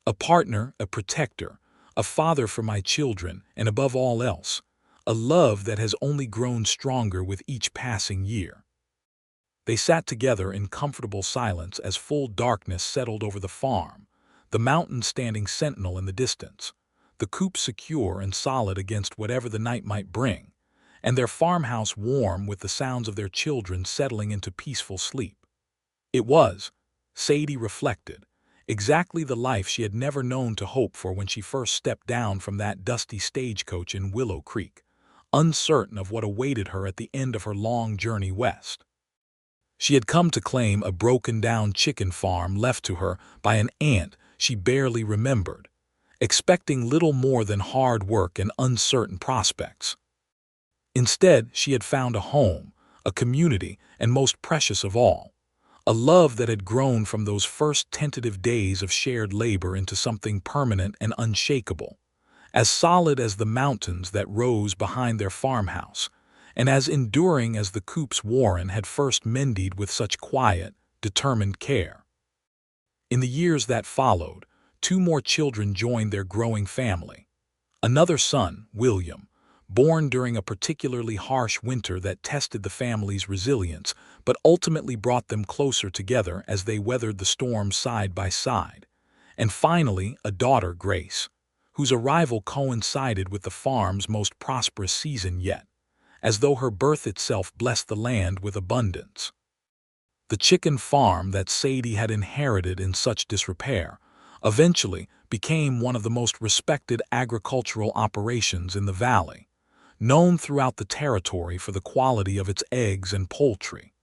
"A partner, a protector, a father for my children, and above all else, a love that has only grown stronger with each passing year." They sat together in comfortable silence as full darkness settled over the farm, the mountain standing sentinel in the distance, the coop secure and solid against whatever the night might bring, and their farmhouse warm with the sounds of their children settling into peaceful sleep. It was, Sadie reflected, exactly the life she had never known to hope for when she first stepped down from that dusty stagecoach in Willow Creek, uncertain of what awaited her at the end of her long journey west. She had come to claim a broken-down chicken farm left to her by an aunt she barely remembered, expecting little more than hard work and uncertain prospects. Instead, she had found a home, a community, and most precious of all, a love that had grown from those first tentative days of shared labor into something permanent and unshakable, as solid as the mountains that rose behind their farmhouse, and as enduring as the coops Warren had first mended with such quiet, determined care. In the years that followed, 2 more children joined their growing family. Another son, William, born during a particularly harsh winter that tested the family's resilience, but ultimately brought them closer together as they weathered the storm side by side. And finally, a daughter, Grace, whose arrival coincided with the farm's most prosperous season yet, as though her birth itself blessed the land with abundance. The chicken farm that Sadie had inherited in such disrepair eventually became one of the most respected agricultural operations in the valley, known throughout the territory for the quality of its eggs and poultry,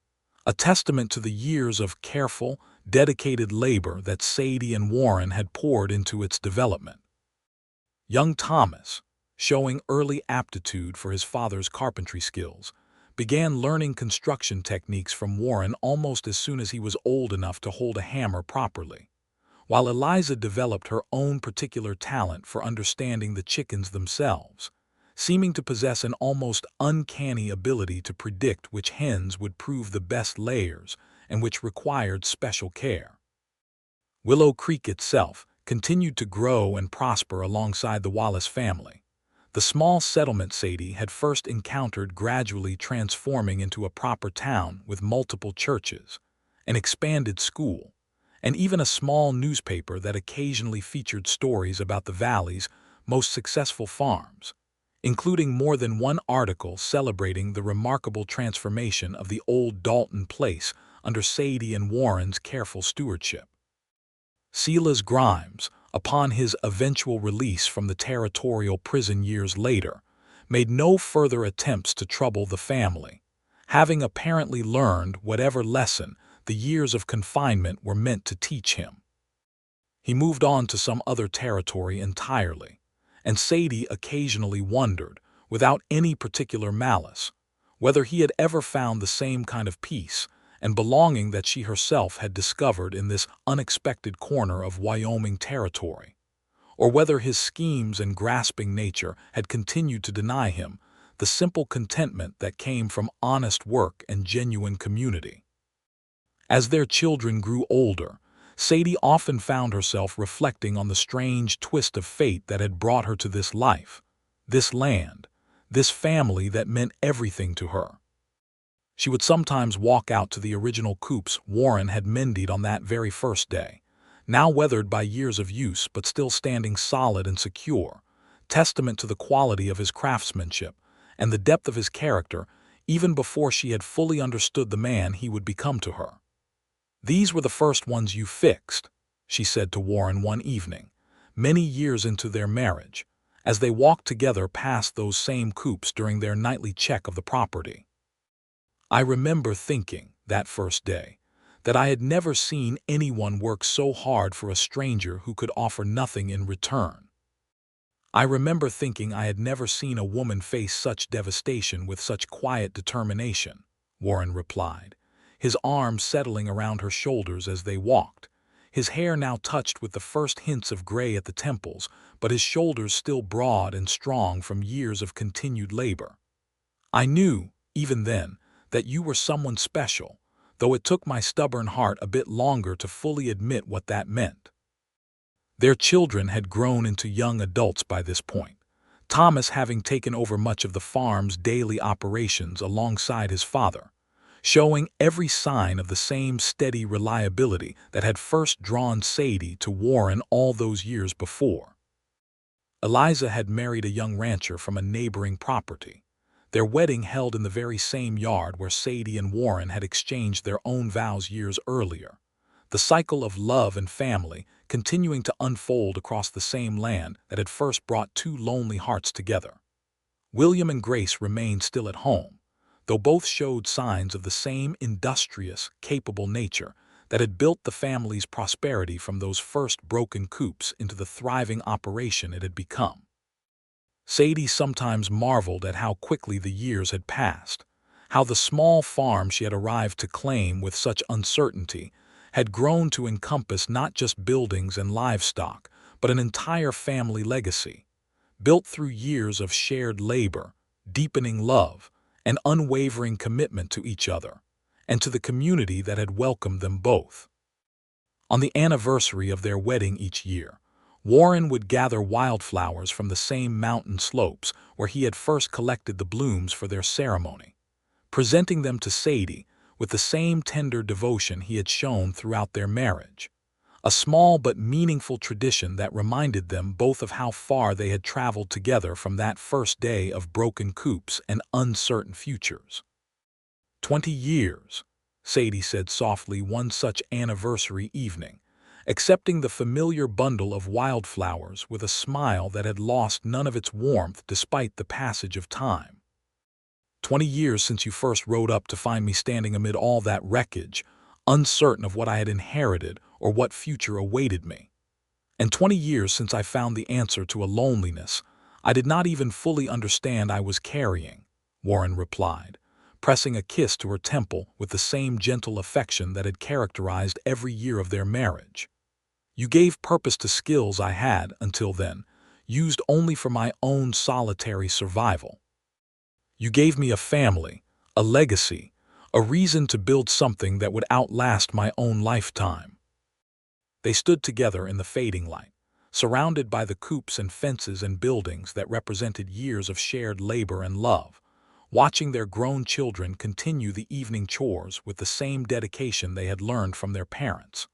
a testament to the years of careful, dedicated labor that Sadie and Warren had poured into its development. Young Thomas, showing early aptitude for his father's carpentry skills, began learning construction techniques from Warren almost as soon as he was old enough to hold a hammer properly, while Eliza developed her own particular talent for understanding the chickens themselves, seeming to possess an almost uncanny ability to predict which hens would prove the best layers and which required special care. Willow Creek itself continued to grow and prosper alongside the Wallace family, the small settlement Sadie had first encountered gradually transforming into a proper town with multiple churches, an expanded school, and even a small newspaper that occasionally featured stories about the valley's most successful farms, including more than one article celebrating the remarkable transformation of the old Dalton place under Sadie and Warren's careful stewardship. Silas Grimes, upon his eventual release from the territorial prison years later, made no further attempts to trouble the family, having apparently learned whatever lesson the years of confinement were meant to teach him. He moved on to some other territory entirely, and Sadie occasionally wondered, without any particular malice, whether he had ever found the same kind of peace and belonging that she herself had discovered in this unexpected corner of Wyoming Territory, or whether his schemes and grasping nature had continued to deny him the simple contentment that came from honest work and genuine community. As their children grew older, Sadie often found herself reflecting on the strange twist of fate that had brought her to this life, this land, this family that meant everything to her. She would sometimes walk out to the original coops Warren had mended on that very first day, now weathered by years of use but still standing solid and secure, testament to the quality of his craftsmanship and the depth of his character even before she had fully understood the man he would become to her. "These were the first ones you fixed," she said to Warren one evening, many years into their marriage, as they walked together past those same coops during their nightly check of the property. "I remember thinking, that first day, that I had never seen anyone work so hard for a stranger who could offer nothing in return. I remember thinking I had never seen a woman face such devastation with such quiet determination," Warren replied, his arms settling around her shoulders as they walked, his hair now touched with the first hints of gray at the temples, but his shoulders still broad and strong from years of continued labor. "I knew, even then, that you were someone special, though it took my stubborn heart a bit longer to fully admit what that meant." Their children had grown into young adults by this point, Thomas having taken over much of the farm's daily operations alongside his father, showing every sign of the same steady reliability that had first drawn Sadie to Warren all those years before. Eliza had married a young rancher from a neighboring property, their wedding held in the very same yard where Sadie and Warren had exchanged their own vows years earlier, the cycle of love and family continuing to unfold across the same land that had first brought two lonely hearts together. William and Grace remained still at home, though both showed signs of the same industrious, capable nature that had built the family's prosperity from those first broken coops into the thriving operation it had become. Sadie sometimes marveled at how quickly the years had passed, how the small farm she had arrived to claim with such uncertainty had grown to encompass not just buildings and livestock, but an entire family legacy, built through years of shared labor, deepening love, and unwavering commitment to each other, and to the community that had welcomed them both. On the anniversary of their wedding each year, Warren would gather wildflowers from the same mountain slopes where he had first collected the blooms for their ceremony, presenting them to Sadie with the same tender devotion he had shown throughout their marriage, a small but meaningful tradition that reminded them both of how far they had traveled together from that first day of broken coops and uncertain futures. 20 years, Sadie said softly one such anniversary evening, accepting the familiar bundle of wildflowers with a smile that had lost none of its warmth despite the passage of time. 20 years since you first rode up to find me standing amid all that wreckage, uncertain of what I had inherited or what future awaited me. And 20 years since I found the answer to a loneliness I did not even fully understand I was carrying, Warren replied, pressing a kiss to her temple with the same gentle affection that had characterized every year of their marriage. You gave purpose to skills I had, until then, used only for my own solitary survival. You gave me a family, a legacy, a reason to build something that would outlast my own lifetime. They stood together in the fading light, surrounded by the coops and fences and buildings that represented years of shared labor and love, watching their grown children continue the evening chores with the same dedication they had learned from their parents.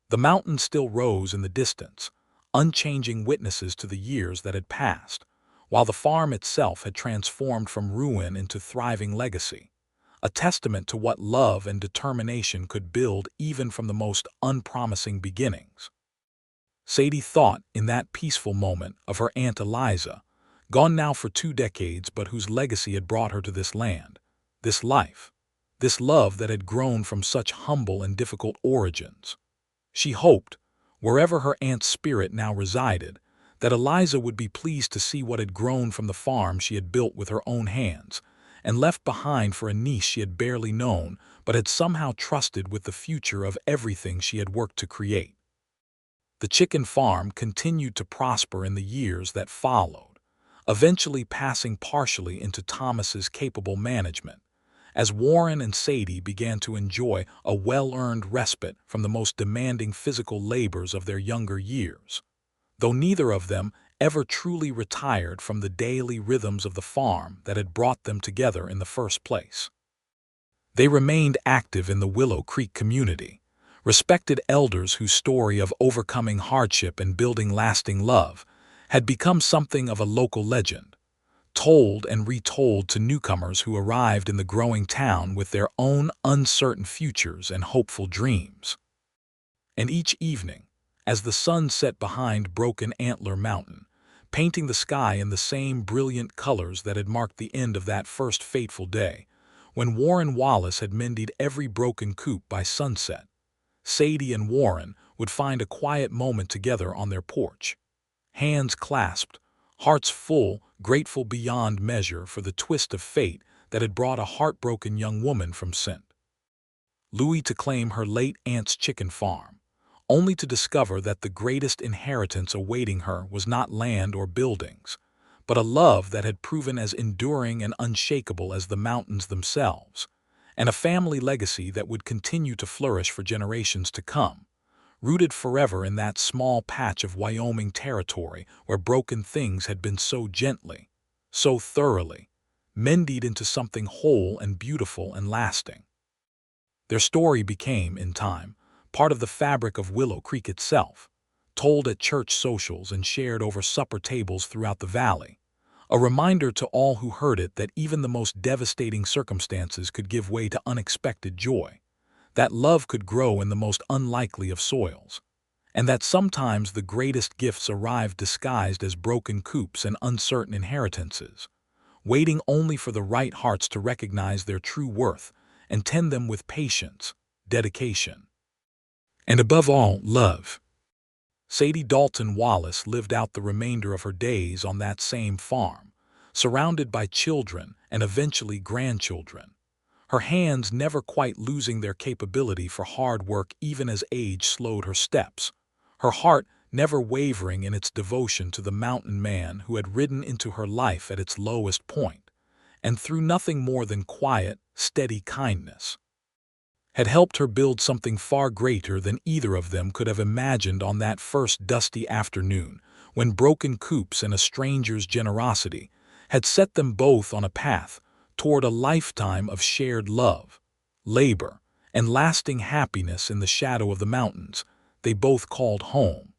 The mountains still rose in the distance, unchanging witnesses to the years that had passed, while the farm itself had transformed from ruin into thriving legacy, a testament to what love and determination could build even from the most unpromising beginnings. Sadie thought, in that peaceful moment, of her Aunt Eliza, gone now for 2 decades but whose legacy had brought her to this land, this life, this love that had grown from such humble and difficult origins. She hoped, wherever her aunt's spirit now resided, that Eliza would be pleased to see what had grown from the farm she had built with her own hands, and left behind for a niece she had barely known, but had somehow trusted with the future of everything she had worked to create. The chicken farm continued to prosper in the years that followed, eventually passing partially into Thomas's capable management, as Warren and Sadie began to enjoy a well-earned respite from the most demanding physical labors of their younger years, though neither of them ever truly retired from the daily rhythms of the farm that had brought them together in the first place. They remained active in the Willow Creek community, respected elders whose story of overcoming hardship and building lasting love had become something of a local legend, told and retold to newcomers who arrived in the growing town with their own uncertain futures and hopeful dreams. And each evening, as the sun set behind Broken Antler Mountain, painting the sky in the same brilliant colors that had marked the end of that first fateful day, when Warren Wallace had mended every broken coop by sunset, Sadie and Warren would find a quiet moment together on their porch, hands clasped, hearts full, grateful beyond measure for the twist of fate that had brought a heartbroken young woman from St. Louis to claim her late aunt's chicken farm, only to discover that the greatest inheritance awaiting her was not land or buildings, but a love that had proven as enduring and unshakable as the mountains themselves, and a family legacy that would continue to flourish for generations to come, rooted forever in that small patch of Wyoming Territory where broken things had been so gently, so thoroughly, mended into something whole and beautiful and lasting. Their story became, in time, part of the fabric of Willow Creek itself, told at church socials and shared over supper tables throughout the valley, a reminder to all who heard it that even the most devastating circumstances could give way to unexpected joy, that love could grow in the most unlikely of soils, and that sometimes the greatest gifts arrived disguised as broken coops and uncertain inheritances, waiting only for the right hearts to recognize their true worth and tend them with patience, dedication, and above all, love. Sadie Dalton Wallace lived out the remainder of her days on that same farm, surrounded by children and eventually grandchildren, her hands never quite losing their capability for hard work even as age slowed her steps, her heart never wavering in its devotion to the mountain man who had ridden into her life at its lowest point, and through nothing more than quiet, steady kindness, had helped her build something far greater than either of them could have imagined on that first dusty afternoon when broken coops and a stranger's generosity had set them both on a path toward a lifetime of shared love, labor, and lasting happiness in the shadow of the mountains they both called home.